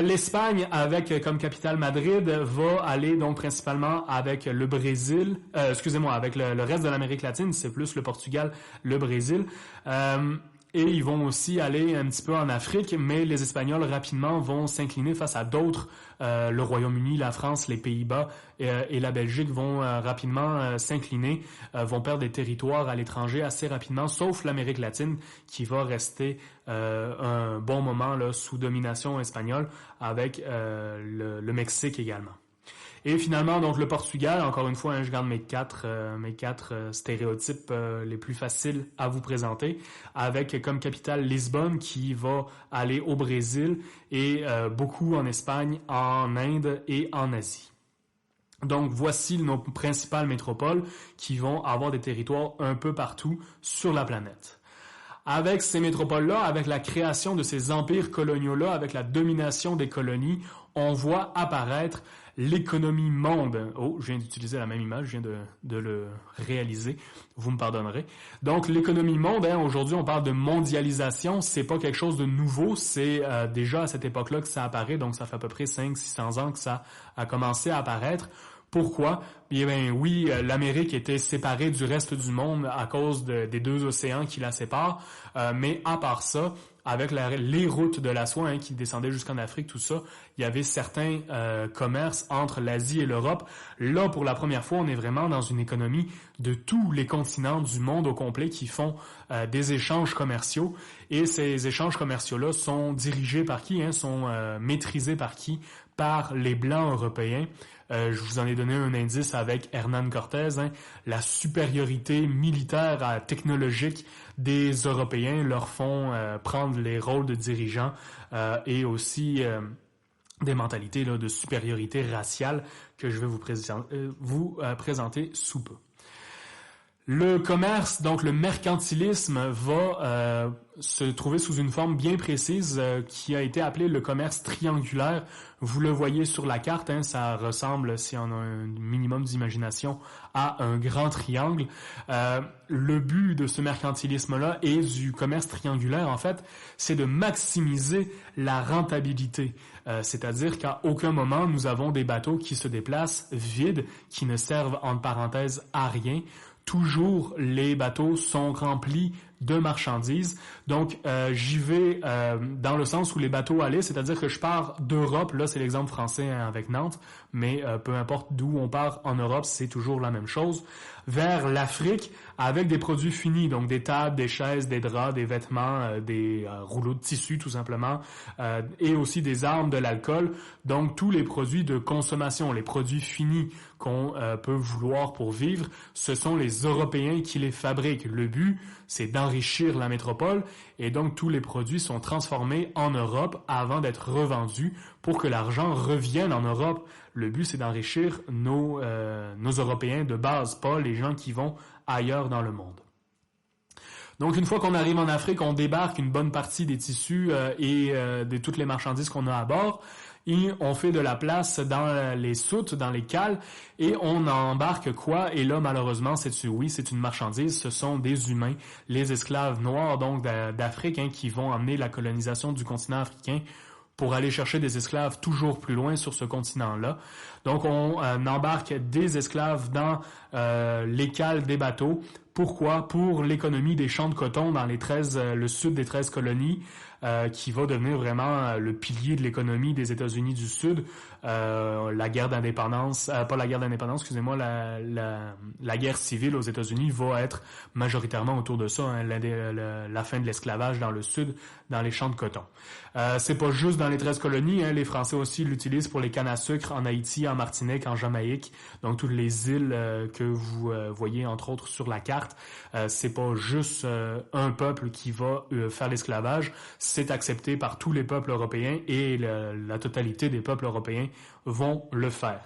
L'Espagne, avec comme capitale Madrid, va aller donc principalement avec le Brésil, avec le reste de l'Amérique latine, c'est plus le Portugal, le Brésil. Et ils vont aussi aller un petit peu en Afrique, mais les Espagnols rapidement vont s'incliner face à d'autres. Le Royaume-Uni, la France, les Pays-Bas et la Belgique vont rapidement s'incliner, vont perdre des territoires à l'étranger assez rapidement, sauf l'Amérique latine qui va rester un bon moment là, sous domination espagnole, avec le Mexique également. Et finalement, donc le Portugal, encore une fois, hein, je garde mes quatre stéréotypes les plus faciles à vous présenter, avec comme capitale Lisbonne qui va aller au Brésil et beaucoup en Espagne, en Inde et en Asie. Donc voici nos principales métropoles qui vont avoir des territoires un peu partout sur la planète. Avec ces métropoles-là, avec la création de ces empires coloniaux-là, avec la domination des colonies, on voit apparaître l'économie monde. Oh, je viens d'utiliser la même image, je viens de le réaliser. Vous me pardonnerez. Donc, l'économie monde, hein, aujourd'hui, on parle de mondialisation. C'est pas quelque chose de nouveau. C'est déjà à cette époque-là que ça apparaît. Donc, ça fait à peu près 500-600 ans que ça a commencé à apparaître. Pourquoi? Eh bien, oui, l'Amérique était séparée du reste du monde à cause des deux océans qui la séparent. Mais à part ça, avec les routes de la soie, hein, qui descendaient jusqu'en Afrique, tout ça, il y avait certains commerces entre l'Asie et l'Europe. Là, pour la première fois, on est vraiment dans une économie de tous les continents du monde au complet qui font des échanges commerciaux. Et ces échanges commerciaux-là sont dirigés par qui, hein, sont maîtrisés par qui? Par les Blancs européens. Je vous en ai donné un indice avec Hernán Cortés, hein, la supériorité militaire technologique des Européens leur font prendre les rôles de dirigeants et aussi des mentalités là, de supériorité raciale que je vais vous présenter sous peu. Le commerce, donc le mercantilisme, va se trouver sous une forme bien précise qui a été appelée le commerce triangulaire. Vous le voyez sur la carte, hein, ça ressemble, si on a un minimum d'imagination, à un grand triangle. Le but de ce mercantilisme-là et du commerce triangulaire, en fait, c'est de maximiser la rentabilité. C'est-à-dire qu'à aucun moment, nous avons des bateaux qui se déplacent vides, qui ne servent, entre parenthèses, à rien. Toujours, les bateaux sont remplis de marchandises. Donc, j'y vais dans le sens où les bateaux allaient, c'est-à-dire que je pars d'Europe, là c'est l'exemple français avec Nantes, mais peu importe d'où on part en Europe, c'est toujours la même chose, vers l'Afrique avec des produits finis, donc des tables, des chaises, des draps, des vêtements, des rouleaux de tissu tout simplement, et aussi des armes, de l'alcool, donc tous les produits de consommation, les produits finis qu'on peut vouloir pour vivre, ce sont les Européens qui les fabriquent. Le but, c'est d'enrichir la métropole et donc tous les produits sont transformés en Europe avant d'être revendus pour que l'argent revienne en Europe. Le but, c'est d'enrichir nos Européens de base, pas les gens qui vont ailleurs dans le monde. Donc, une fois qu'on arrive en Afrique, on débarque une bonne partie des tissus et de toutes les marchandises qu'on a à bord. Et on fait de la place dans les soutes, dans les cales, et on embarque quoi? Et là, malheureusement, c'est une marchandise, ce sont des humains, les esclaves noirs donc d'Afrique, qui vont amener la colonisation du continent africain pour aller chercher des esclaves toujours plus loin sur ce continent-là. Donc, on embarque des esclaves dans les cales des bateaux. Pourquoi? Pour l'économie des champs de coton dans le sud des 13 colonies, qui va devenir vraiment le pilier de l'économie des États-Unis du Sud. La guerre d'indépendance, pas la guerre d'indépendance, excusez-moi, la guerre civile aux États-Unis va être majoritairement autour de ça, la fin de l'esclavage dans le Sud, dans les champs de coton. C'est pas juste dans les 13 colonies, les Français aussi l'utilisent pour les cannes à sucre en Haïti, en Martinique, en Jamaïque, donc toutes les îles que vous voyez entre autres sur la carte. C'est pas juste un peuple qui va faire l'esclavage, c'est accepté par tous les peuples européens et la totalité des peuples européens vont le faire.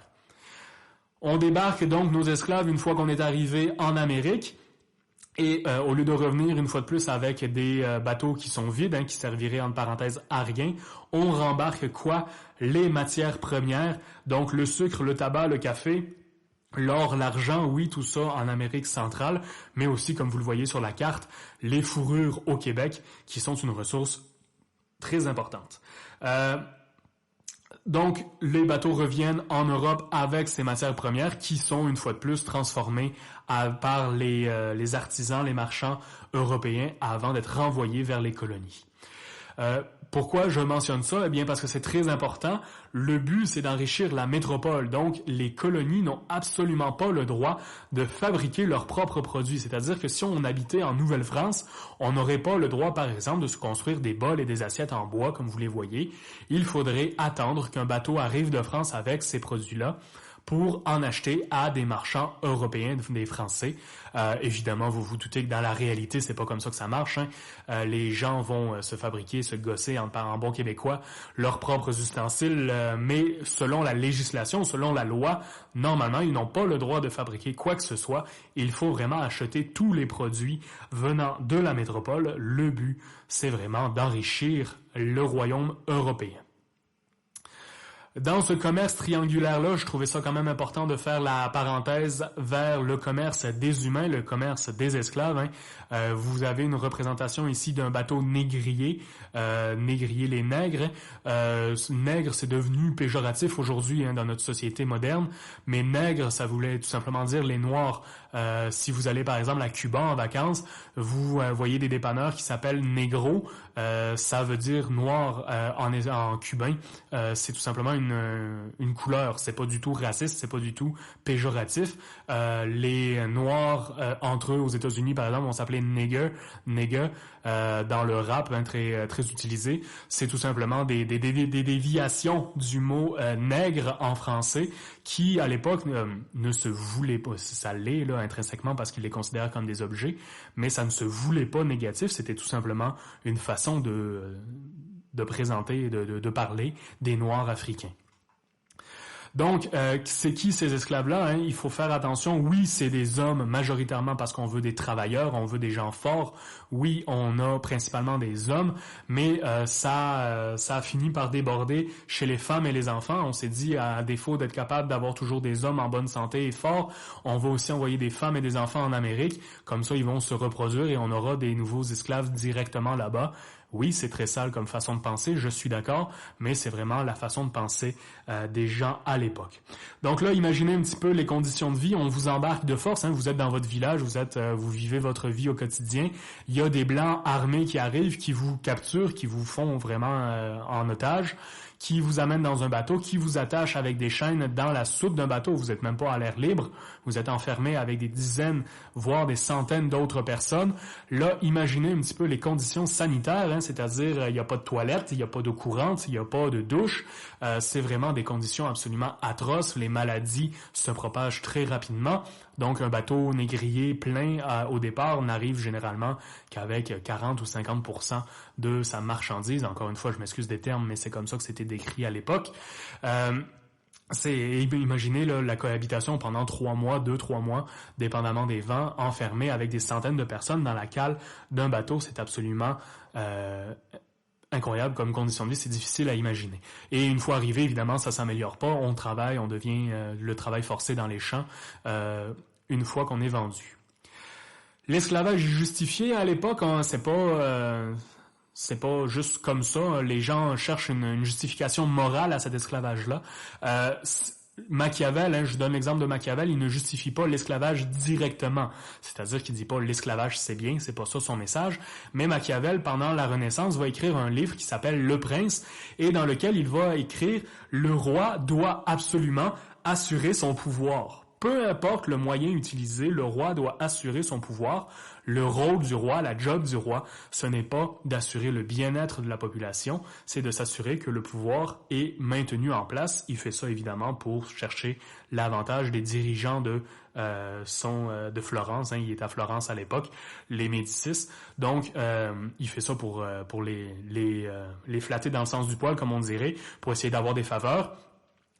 On débarque donc nos esclaves une fois qu'on est arrivé en Amérique. Et au lieu de revenir une fois de plus avec des bateaux qui sont vides, qui serviraient entre parenthèses à rien, on rembarque quoi? Les matières premières, donc le sucre, le tabac, le café, l'or, l'argent, oui, tout ça en Amérique centrale, mais aussi, comme vous le voyez sur la carte, les fourrures au Québec, qui sont une ressource très importante. Donc, les bateaux reviennent en Europe avec ces matières premières qui sont, une fois de plus, transformées par les artisans, les marchands européens avant d'être renvoyés vers les colonies. Pourquoi je mentionne ça? Eh bien, parce que c'est très important. Le but, c'est d'enrichir la métropole. Donc, les colonies n'ont absolument pas le droit de fabriquer leurs propres produits. C'est-à-dire que si on habitait en Nouvelle-France, on n'aurait pas le droit, par exemple, de se construire des bols et des assiettes en bois, comme vous les voyez. Il faudrait attendre qu'un bateau arrive de France avec ces produits-là pour en acheter à des marchands européens, des Français. Évidemment, vous vous doutez que dans la réalité, c'est pas comme ça que ça marche. Les gens vont se fabriquer, se gosser en bon québécois leurs propres ustensiles, mais selon la législation, selon la loi, normalement, ils n'ont pas le droit de fabriquer quoi que ce soit. Il faut vraiment acheter tous les produits venant de la métropole. Le but, c'est vraiment d'enrichir le royaume européen. Dans ce commerce triangulaire-là, je trouvais ça quand même important de faire la parenthèse vers le commerce des humains, le commerce des esclaves. Vous avez une représentation ici d'un bateau négrier, négrier les nègres. Nègre, c'est devenu péjoratif aujourd'hui dans notre société moderne, mais nègre, ça voulait tout simplement dire les noirs. Si vous allez par exemple à Cuba en vacances, vous voyez des dépanneurs qui s'appellent négro, ça veut dire noir en cubain. C'est tout simplement une couleur, c'est pas du tout raciste, c'est pas du tout péjoratif. Les noirs entre eux aux États-Unis par exemple vont s'appeler nigger dans le rap, très très utilisé. C'est tout simplement des déviations du mot nègre en français qui à l'époque ne se voulait pas. Ça l'est là intrinsèquement parce qu'ils les considèrent comme des objets, mais ça ne se voulait pas négatif. C'était tout simplement une façon de présenter, de parler des Noirs africains. Donc, c'est qui ces esclaves-là? Il faut faire attention. Oui, c'est des hommes majoritairement parce qu'on veut des travailleurs, on veut des gens forts. Oui, on a principalement des hommes, mais ça a fini par déborder chez les femmes et les enfants. On s'est dit, à défaut d'être capable d'avoir toujours des hommes en bonne santé et forts, on va aussi envoyer des femmes et des enfants en Amérique. Comme ça, ils vont se reproduire et on aura des nouveaux esclaves directement là-bas. Oui, c'est très sale comme façon de penser, je suis d'accord, mais c'est vraiment la façon de penser des gens à l'époque. Donc là, imaginez un petit peu les conditions de vie. On vous embarque de force, hein, vous êtes dans votre village, vous vivez votre vie au quotidien. Il y a des Blancs armés qui arrivent, qui vous capturent, qui vous font vraiment en otage, qui vous amènent dans un bateau, qui vous attachent avec des chaînes dans la soute d'un bateau. Vous n'êtes même pas à l'air libre, vous êtes enfermé avec des dizaines, voire des centaines d'autres personnes. Là, imaginez un petit peu les conditions sanitaires, hein, c'est-à-dire il n'y a pas de toilette, il n'y a pas d'eau courante, il n'y a pas de douche. C'est vraiment des conditions absolument atroces. Les maladies se propagent très rapidement. Donc, un bateau négrier plein au départ n'arrive généralement qu'avec 40 ou 50% de sa marchandise. Encore une fois, je m'excuse des termes, mais c'est comme ça que c'était décrit à l'époque. Imaginez là, la cohabitation pendant 3 mois, 2-3 mois, dépendamment des vents, enfermés avec des centaines de personnes dans la cale d'un bateau. C'est absolument incroyable comme condition de vie, c'est difficile à imaginer. Et une fois arrivé, évidemment, ça s'améliore pas. On travaille, on devient le travail forcé dans les champs une fois qu'on est vendu. L'esclavage justifié à l'époque, hein, c'est pas juste comme ça. Les gens cherchent une justification morale à cet esclavage-là. Machiavel, hein, je donne l'exemple de Machiavel, il ne justifie pas l'esclavage directement. C'est-à-dire qu'il dit pas l'esclavage c'est bien, c'est pas ça son message. Mais Machiavel, pendant la Renaissance, va écrire un livre qui s'appelle Le Prince et dans lequel il va écrire « Le roi doit absolument assurer son pouvoir ». Peu importe le moyen utilisé, le roi doit assurer son pouvoir. Le rôle du roi, la job du roi, ce n'est pas d'assurer le bien-être de la population, c'est de s'assurer que le pouvoir est maintenu en place. Il fait ça évidemment pour chercher l'avantage des dirigeants de Florence. Hein, il est à Florence à l'époque, les Médicis. Donc, il fait ça pour les flatter dans le sens du poil, comme on dirait, pour essayer d'avoir des faveurs.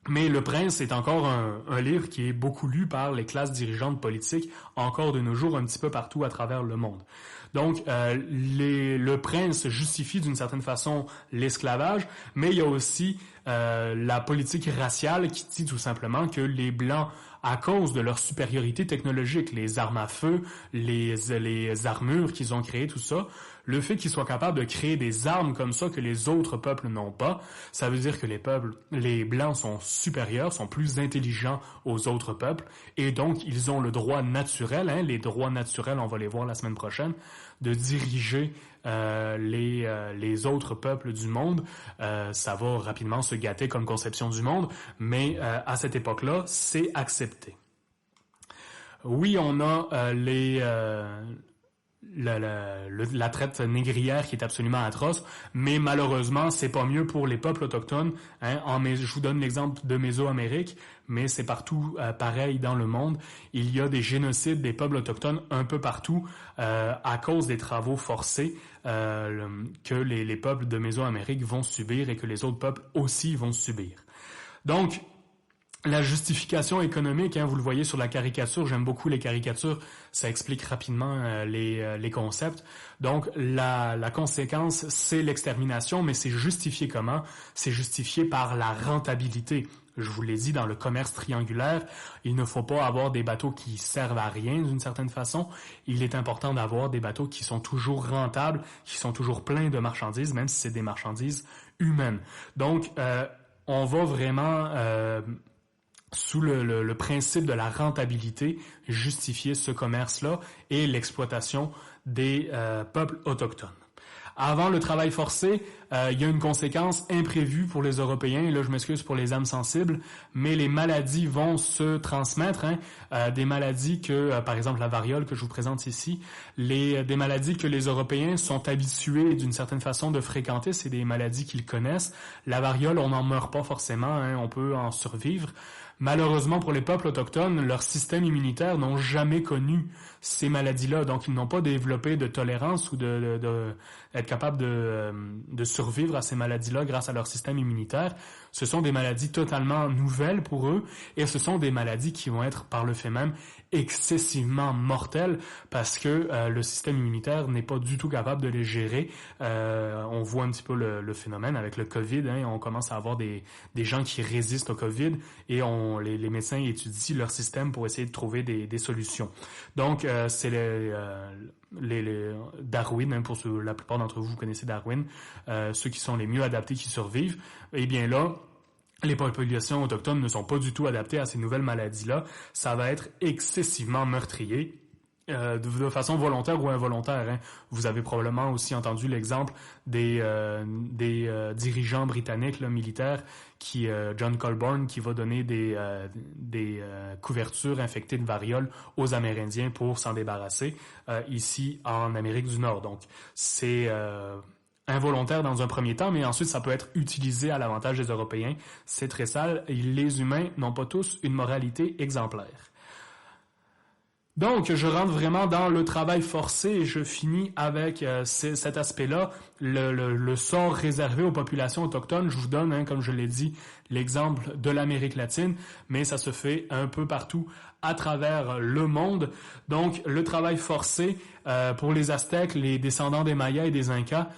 Mais Le Prince est encore un livre qui est beaucoup lu par les classes dirigeantes politiques, encore de nos jours, un petit peu partout à travers le monde. Donc, Le Prince justifie d'une certaine façon l'esclavage, mais il y a aussi la politique raciale qui dit tout simplement que les Blancs, à cause de leur supériorité technologique, les armes à feu, les armures qu'ils ont créées, tout ça, le fait qu'ils soient capables de créer des armes comme ça que les autres peuples n'ont pas, ça veut dire que les Blancs sont supérieurs, sont plus intelligents aux autres peuples, et donc ils ont le droit naturel, hein, les droits naturels, on va les voir la semaine prochaine, de diriger les autres peuples du monde. Ça va rapidement se gâter comme conception du monde, mais à cette époque-là, c'est accepté. Oui, on a la traite négrière qui est absolument atroce, mais malheureusement, c'est pas mieux pour les peuples autochtones. Hein. Je vous donne l'exemple de Mésoamérique, mais c'est partout pareil dans le monde. Il y a des génocides des peuples autochtones un peu partout à cause des travaux forcés que les peuples de Mésoamérique vont subir et que les autres peuples aussi vont subir. Donc, la justification économique, hein, vous le voyez sur la caricature, j'aime beaucoup les caricatures, ça explique rapidement les concepts. Donc, la conséquence, c'est l'extermination, mais c'est justifié comment? C'est justifié par la rentabilité. Je vous l'ai dit, dans le commerce triangulaire, il ne faut pas avoir des bateaux qui servent à rien d'une certaine façon. Il est important d'avoir des bateaux qui sont toujours rentables, qui sont toujours pleins de marchandises, même si c'est des marchandises humaines. Donc, on va vraiment... sous le principe de la rentabilité, justifier ce commerce-là et l'exploitation des peuples autochtones. Avant le travail forcé, il y a une conséquence imprévue pour les Européens, et là je m'excuse pour les âmes sensibles, mais les maladies vont se transmettre, hein, des maladies que, par exemple la variole que je vous présente ici, des maladies que les Européens sont habitués d'une certaine façon de fréquenter, c'est des maladies qu'ils connaissent. La variole, on n'en meurt pas forcément, hein, on peut en survivre. Malheureusement pour les peuples autochtones, leur système immunitaire n'ont jamais connu ces maladies-là, donc ils n'ont pas développé de tolérance ou d'être capable de survivre à ces maladies-là grâce à leur système immunitaire. Ce sont des maladies totalement nouvelles pour eux et ce sont des maladies qui vont être par le fait même excessivement mortelles parce que le système immunitaire n'est pas du tout capable de les gérer. On voit un petit peu le phénomène avec le COVID. On commence à avoir des gens qui résistent au COVID et les médecins étudient leur système pour essayer de trouver des solutions. Donc, c'est Darwin, pour la plupart d'entre vous connaissez Darwin, ceux qui sont les mieux adaptés qui survivent. Eh bien là, les populations autochtones ne sont pas du tout adaptées à ces nouvelles maladies-là. Ça va être excessivement meurtrier. De façon volontaire ou involontaire. Vous avez probablement aussi entendu l'exemple des dirigeants britanniques militaires John Colborne, qui va donner des couvertures infectées de variole aux Amérindiens pour s'en débarrasser ici en Amérique du Nord. Donc, c'est involontaire dans un premier temps, mais ensuite ça peut être utilisé à l'avantage des Européens. C'est très sale. Les humains n'ont pas tous une moralité exemplaire. Donc, je rentre vraiment dans le travail forcé et je finis avec cet aspect-là, le sort réservé aux populations autochtones. Je vous donne, comme je l'ai dit, l'exemple de l'Amérique latine, mais ça se fait un peu partout à travers le monde. Donc, le travail forcé pour les Aztèques, les descendants des Mayas et des Incas,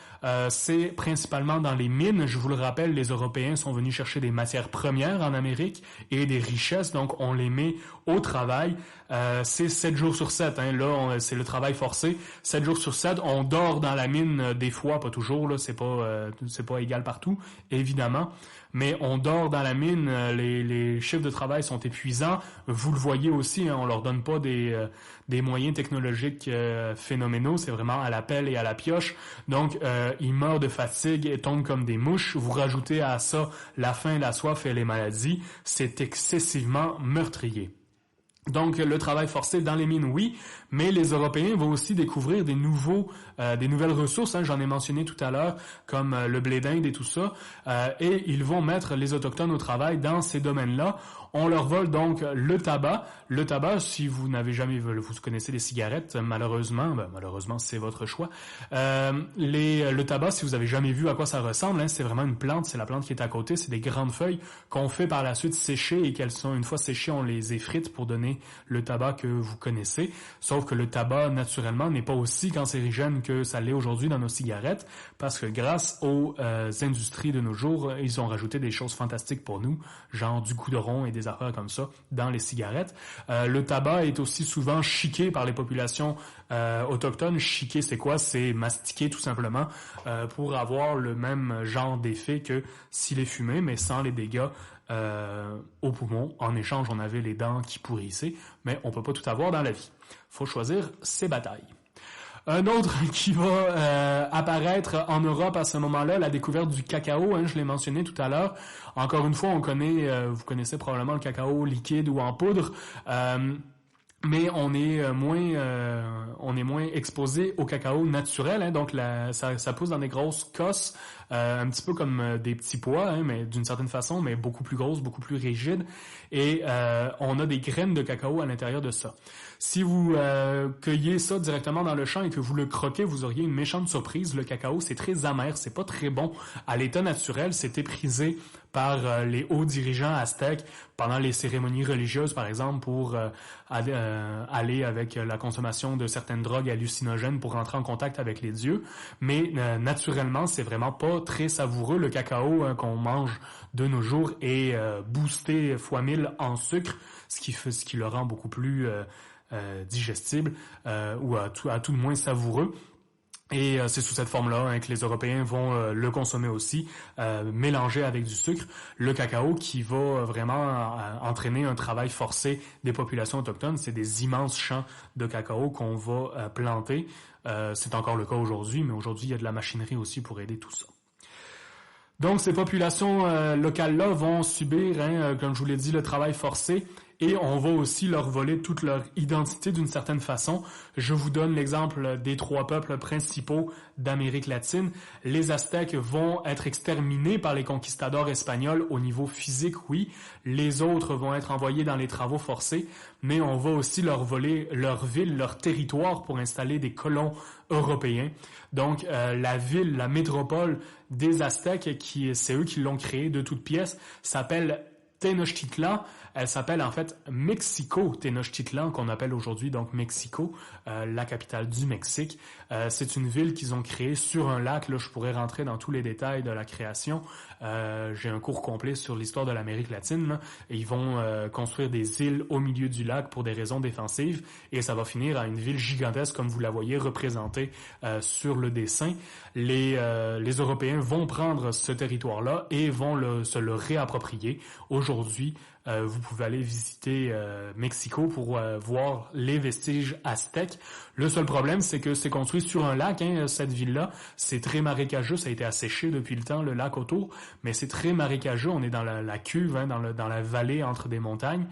c'est principalement dans les mines. Je vous le rappelle, les Européens sont venus chercher des matières premières en Amérique et des richesses, donc on les met au travail. C'est 7 jours sur 7. Là, c'est le travail forcé. 7 jours sur 7, on dort dans la mine des fois, pas toujours, là, c'est pas égal partout, évidemment. Mais on dort dans la mine, les chiffres de travail sont épuisants. Vous le voyez aussi, on leur donne pas des moyens technologiques phénoménaux, c'est vraiment à la pelle et à la pioche. Donc, ils meurent de fatigue et tombent comme des mouches. Vous rajoutez à ça la faim, la soif et les maladies, c'est excessivement meurtrier. Donc, le travail forcé dans les mines, oui, mais les Européens vont aussi découvrir des nouvelles ressources, j'en ai mentionné tout à l'heure, comme le blé d'Inde et tout ça, et ils vont mettre les Autochtones au travail dans ces domaines-là. On leur vole donc le tabac. Le tabac, si vous n'avez jamais, vous connaissez les cigarettes, malheureusement, c'est votre choix. Le tabac, si vous avez jamais vu à quoi ça ressemble, c'est vraiment une plante, c'est la plante qui est à côté, c'est des grandes feuilles qu'on fait par la suite sécher et une fois séchées, on les effrite pour donner le tabac que vous connaissez. Sauf que le tabac, naturellement, n'est pas aussi cancérigène que ça l'est aujourd'hui dans nos cigarettes, parce que grâce aux industries de nos jours, ils ont rajouté des choses fantastiques pour nous, genre du goudron et des affaires comme ça dans les cigarettes. Le tabac est aussi souvent chiqué par les populations autochtones. Chiquer, c'est quoi? C'est mastiquer tout simplement pour avoir le même genre d'effet que s'il est fumé, mais sans les dégâts au poumon. En échange, on avait les dents qui pourrissaient, mais on peut pas tout avoir dans la vie. Faut choisir ses batailles. Un autre qui va apparaître en Europe à ce moment-là, la découverte du cacao, je l'ai mentionné tout à l'heure. Encore une fois, vous connaissez probablement le cacao liquide ou en poudre. Mais on est moins exposé au cacao naturel, donc ça pousse dans des grosses cosses, un petit peu comme des petits pois, mais d'une certaine façon, mais beaucoup plus grosses, beaucoup plus rigides, et on a des graines de cacao à l'intérieur de ça. Si vous cueillez ça directement dans le champ et que vous le croquez, vous auriez une méchante surprise. Le cacao, c'est très amer, c'est pas très bon. À l'état naturel, c'est éprisé par les hauts dirigeants aztèques pendant les cérémonies religieuses, par exemple, pour aller avec la consommation de certaines drogues hallucinogènes pour rentrer en contact avec les dieux. Mais naturellement, c'est vraiment pas très savoureux. Le cacao qu'on mange de nos jours est boosté fois 1000 en sucre, ce qui le rend beaucoup plus digestible ou à tout le moins savoureux. Et c'est sous cette forme-là que les Européens vont le consommer aussi, mélangé avec du sucre. Le cacao qui va vraiment entraîner un travail forcé des populations autochtones. C'est des immenses champs de cacao qu'on va planter. C'est encore le cas aujourd'hui, mais aujourd'hui, il y a de la machinerie aussi pour aider tout ça. Donc, ces populations locales-là vont subir, comme je vous l'ai dit, le travail forcé et on va aussi leur voler toute leur identité d'une certaine façon. Je vous donne l'exemple des 3 peuples principaux d'Amérique latine. Les Aztèques vont être exterminés par les conquistadors espagnols au niveau physique, oui. Les autres vont être envoyés dans les travaux forcés, mais on va aussi leur voler leur ville, leur territoire pour installer des colons européens. Donc la ville, la métropole des Aztèques, c'est eux qui l'ont créée de toutes pièces, s'appelle Tenochtitlan. Elle s'appelle en fait Mexico Tenochtitlan, qu'on appelle aujourd'hui donc Mexico, la capitale du Mexique. C'est une ville qu'ils ont créée sur un lac. Là, je pourrais rentrer dans tous les détails de la création. J'ai un cours complet sur l'histoire de l'Amérique latine. Là. Et ils vont construire des îles au milieu du lac pour des raisons défensives. Et ça va finir à une ville gigantesque, comme vous la voyez représentée sur le dessin. Les Européens vont prendre ce territoire-là et vont se le réapproprier. Aujourd'hui, vous pouvez aller visiter Mexico pour voir les vestiges aztèques. Le seul problème, c'est que c'est construit sur un lac, cette ville-là. C'est très marécageux, ça a été asséché depuis le temps, le lac autour, mais c'est très marécageux. On est dans la cuve, dans la vallée entre des montagnes.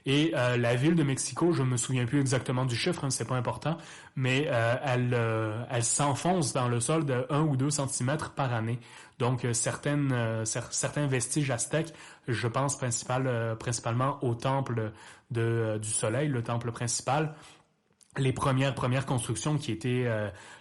Et la ville de Mexico, je me souviens plus exactement du chiffre, c'est pas important, mais elle s'enfonce dans le sol de 1 ou 2 centimètres par année. Donc certains vestiges aztèques, je pense principalement au temple du soleil, le temple principal. Les premières constructions qui étaient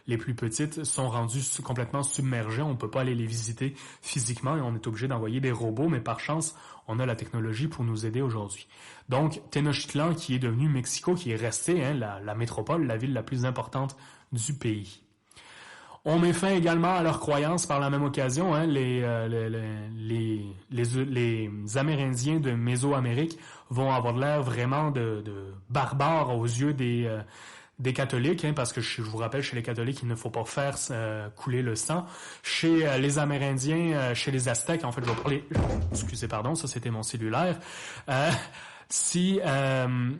les plus petites sont rendues complètement submergées. On peut pas aller les visiter physiquement et on est obligé d'envoyer des robots, mais par chance, on a la technologie pour nous aider aujourd'hui. Donc, Tenochtitlan qui est devenu Mexico, qui est resté la métropole, la ville la plus importante du pays. On met fin également à leurs croyances par la même occasion. Les Amérindiens de Mésoamérique vont avoir l'air vraiment de barbares aux yeux des catholiques, parce que je vous rappelle, chez les catholiques, il ne faut pas faire couler le sang. Chez les Amérindiens, chez les Aztèques, en fait, je vais parler... Excusez, pardon, ça c'était mon cellulaire.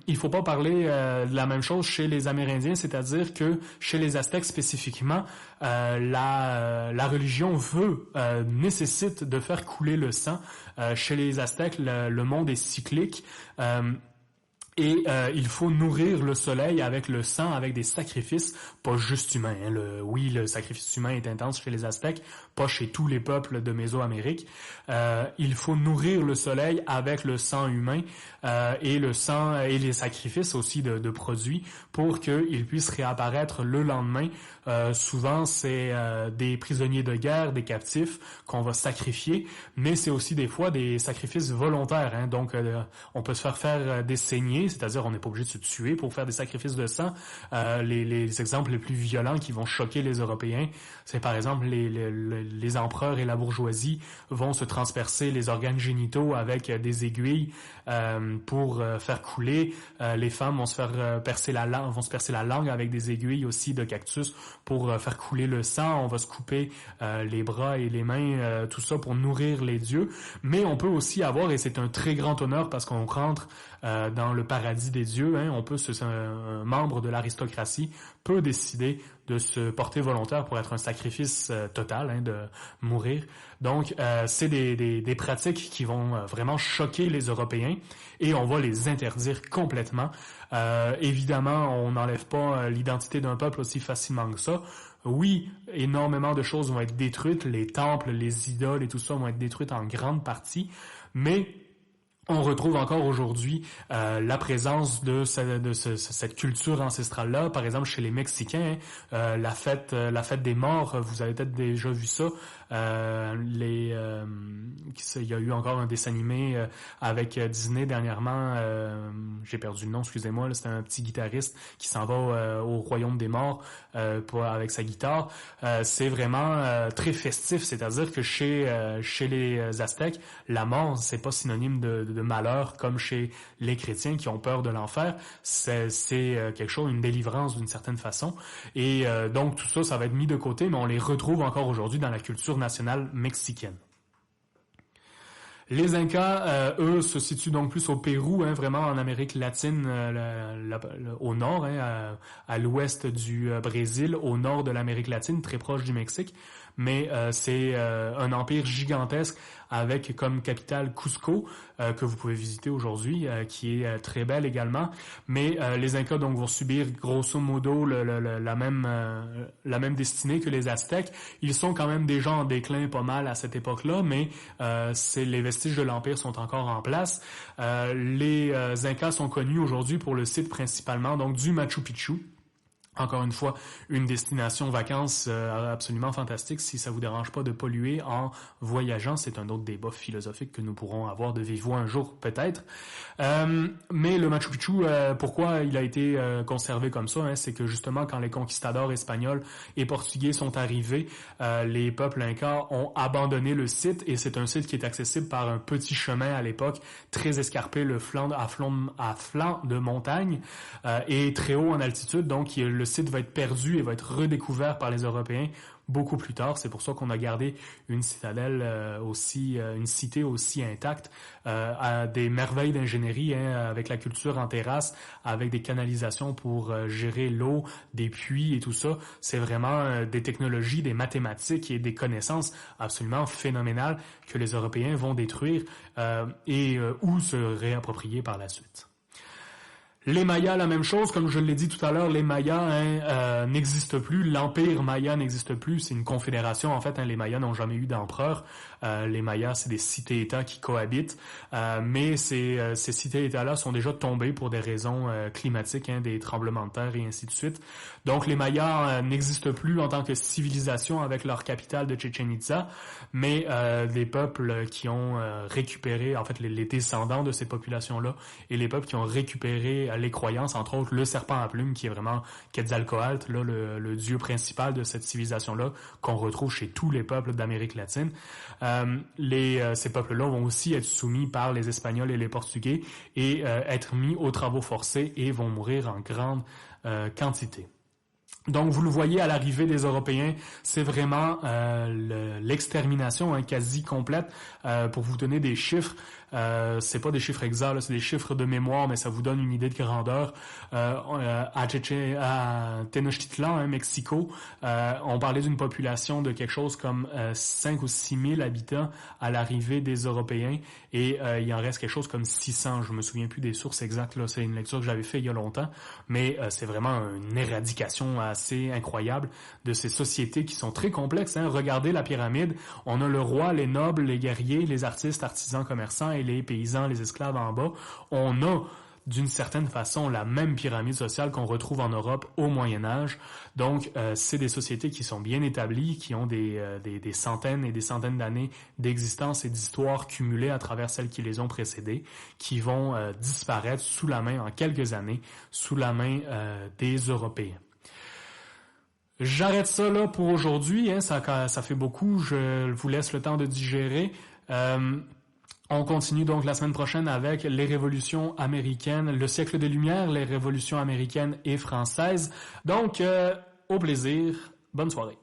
Il faut pas parler de la même chose chez les Amérindiens, c'est-à-dire que chez les Aztèques spécifiquement, la religion nécessite de faire couler le sang. Chez les Aztèques, le monde est cyclique. Et il faut nourrir le soleil avec le sang, avec des sacrifices, pas juste humains. Le sacrifice humain est intense chez les Aztèques, pas chez tous les peuples de Mésoamérique. Il faut nourrir le soleil avec le sang humain et le sang et les sacrifices aussi de produits pour qu'il puisse réapparaître le lendemain. Souvent, c'est des prisonniers de guerre, des captifs qu'on va sacrifier, mais c'est aussi des fois des sacrifices volontaires. Donc, on peut se faire des saignées, c'est-à-dire on n'est pas obligé de se tuer pour faire des sacrifices de sang. Les exemples les plus violents qui vont choquer les Européens, c'est par exemple les empereurs et la bourgeoisie vont se transpercer les organes génitaux avec des aiguilles pour faire couler. Les femmes vont se faire percer la langue avec des aiguilles aussi de cactus pour faire couler le sang. On va se couper les bras et les mains, tout ça pour nourrir les dieux. Mais on peut aussi avoir, et c'est un très grand honneur parce qu'on rentre dans le paradis des dieux, un membre de l'aristocratie peut décider de se porter volontaire pour être un sacrifice total, de mourir. Donc, c'est des pratiques qui vont vraiment choquer les Européens et on va les interdire complètement. Évidemment, on n'enlève pas l'identité d'un peuple aussi facilement que ça. Oui, énormément de choses vont être détruites, les temples, les idoles et tout ça vont être détruites en grande partie, mais on retrouve encore aujourd'hui la présence de cette culture ancestrale-là. Par exemple, chez les Mexicains, la fête des morts, vous avez peut-être déjà vu ça. Il y a eu encore un dessin animé avec Disney dernièrement. J'ai perdu le nom, excusez-moi. C'était un petit guitariste qui s'en va au royaume des morts avec sa guitare. C'est vraiment très festif, c'est-à-dire que chez les Aztèques, la mort, c'est pas synonyme de malheur comme chez les chrétiens qui ont peur de l'enfer. C'est quelque chose, une délivrance d'une certaine façon. Et donc tout ça, ça va être mis de côté, mais on les retrouve encore aujourd'hui dans la culture nationale mexicaine. Les Incas, eux, se situent donc plus au Pérou, vraiment en Amérique latine, au nord, à l'ouest du Brésil, au nord de l'Amérique latine, très proche du Mexique. mais c'est un empire gigantesque avec comme capitale Cusco, que vous pouvez visiter aujourd'hui, qui est très belle également. Mais les Incas donc vont subir grosso modo la même destinée que les Aztèques. Ils sont quand même déjà en déclin pas mal à cette époque-là, mais les vestiges de l'empire sont encore en place. Les Incas sont connus aujourd'hui pour le site principalement donc du Machu Picchu. Encore une fois, une destination vacances absolument fantastique si ça vous dérange pas de polluer en voyageant. C'est un autre débat philosophique que nous pourrons avoir de vive voix un jour peut-être. Mais le Machu Picchu, pourquoi il a été conservé comme ça, hein, c'est que justement quand les conquistadors espagnols et portugais sont arrivés, les peuples incas ont abandonné le site et c'est un site qui est accessible par un petit chemin à l'époque, très escarpé, à flanc de montagne et très haut en altitude, donc le site va être perdu et va être redécouvert par les Européens beaucoup plus tard. C'est pour ça qu'on a gardé une citadelle une cité aussi intacte, à des merveilles d'ingénierie, hein, avec la culture en terrasse, avec des canalisations pour gérer l'eau, des puits et tout ça. C'est vraiment des technologies, des mathématiques et des connaissances absolument phénoménales que les Européens vont détruire ou se réapproprier par la suite. Les Mayas, la même chose, comme je l'ai dit tout à l'heure, les Mayas n'existent plus, l'empire Maya n'existe plus, c'est une confédération en fait, hein, les Mayas n'ont jamais eu d'empereur, les Mayas c'est des cités-États qui cohabitent, mais ces cités-États-là sont déjà tombés pour des raisons climatiques, hein, des tremblements de terre et ainsi de suite. Donc les Mayas n'existent plus en tant que civilisation avec leur capitale de Chichén Itzá, mais les peuples qui ont récupéré, en fait les descendants de ces populations-là et les peuples qui ont récupéré les croyances, entre autres le serpent à plumes qui est vraiment Quetzalcoatl, là, le dieu principal de cette civilisation-là qu'on retrouve chez tous les peuples d'Amérique latine. Ces peuples-là vont aussi être soumis par les Espagnols et les Portugais et être mis aux travaux forcés et vont mourir en grande quantité. Donc, vous le voyez à l'arrivée des Européens, c'est vraiment l'extermination quasi complète. Pour vous donner des chiffres, c'est pas des chiffres exacts, là, c'est des chiffres de mémoire, mais ça vous donne une idée de grandeur. À Tenochtitlan, Mexico, on parlait d'une population de quelque chose comme 5 ou 6 000 habitants à l'arrivée des Européens, et il en reste quelque chose comme 600. Je me souviens plus des sources exactes, là, c'est une lecture que j'avais faite il y a longtemps, mais c'est vraiment une éradication assez incroyable de ces sociétés qui sont très complexes. Hein. Regardez la pyramide, on a le roi, les nobles, les guerriers, les artistes, artisans, commerçants et les paysans, les esclaves en bas. On a d'une certaine façon la même pyramide sociale qu'on retrouve en Europe au Moyen-Âge. Donc, c'est des sociétés qui sont bien établies, qui ont des centaines et des centaines d'années d'existence et d'histoire cumulées à travers celles qui les ont précédées, qui vont disparaître sous la main, en quelques années, sous la main des Européens. J'arrête ça là pour aujourd'hui, hein, ça fait beaucoup, je vous laisse le temps de digérer. On continue donc la semaine prochaine avec les révolutions américaines, le siècle des Lumières, les révolutions américaines et françaises. Donc, au plaisir, bonne soirée.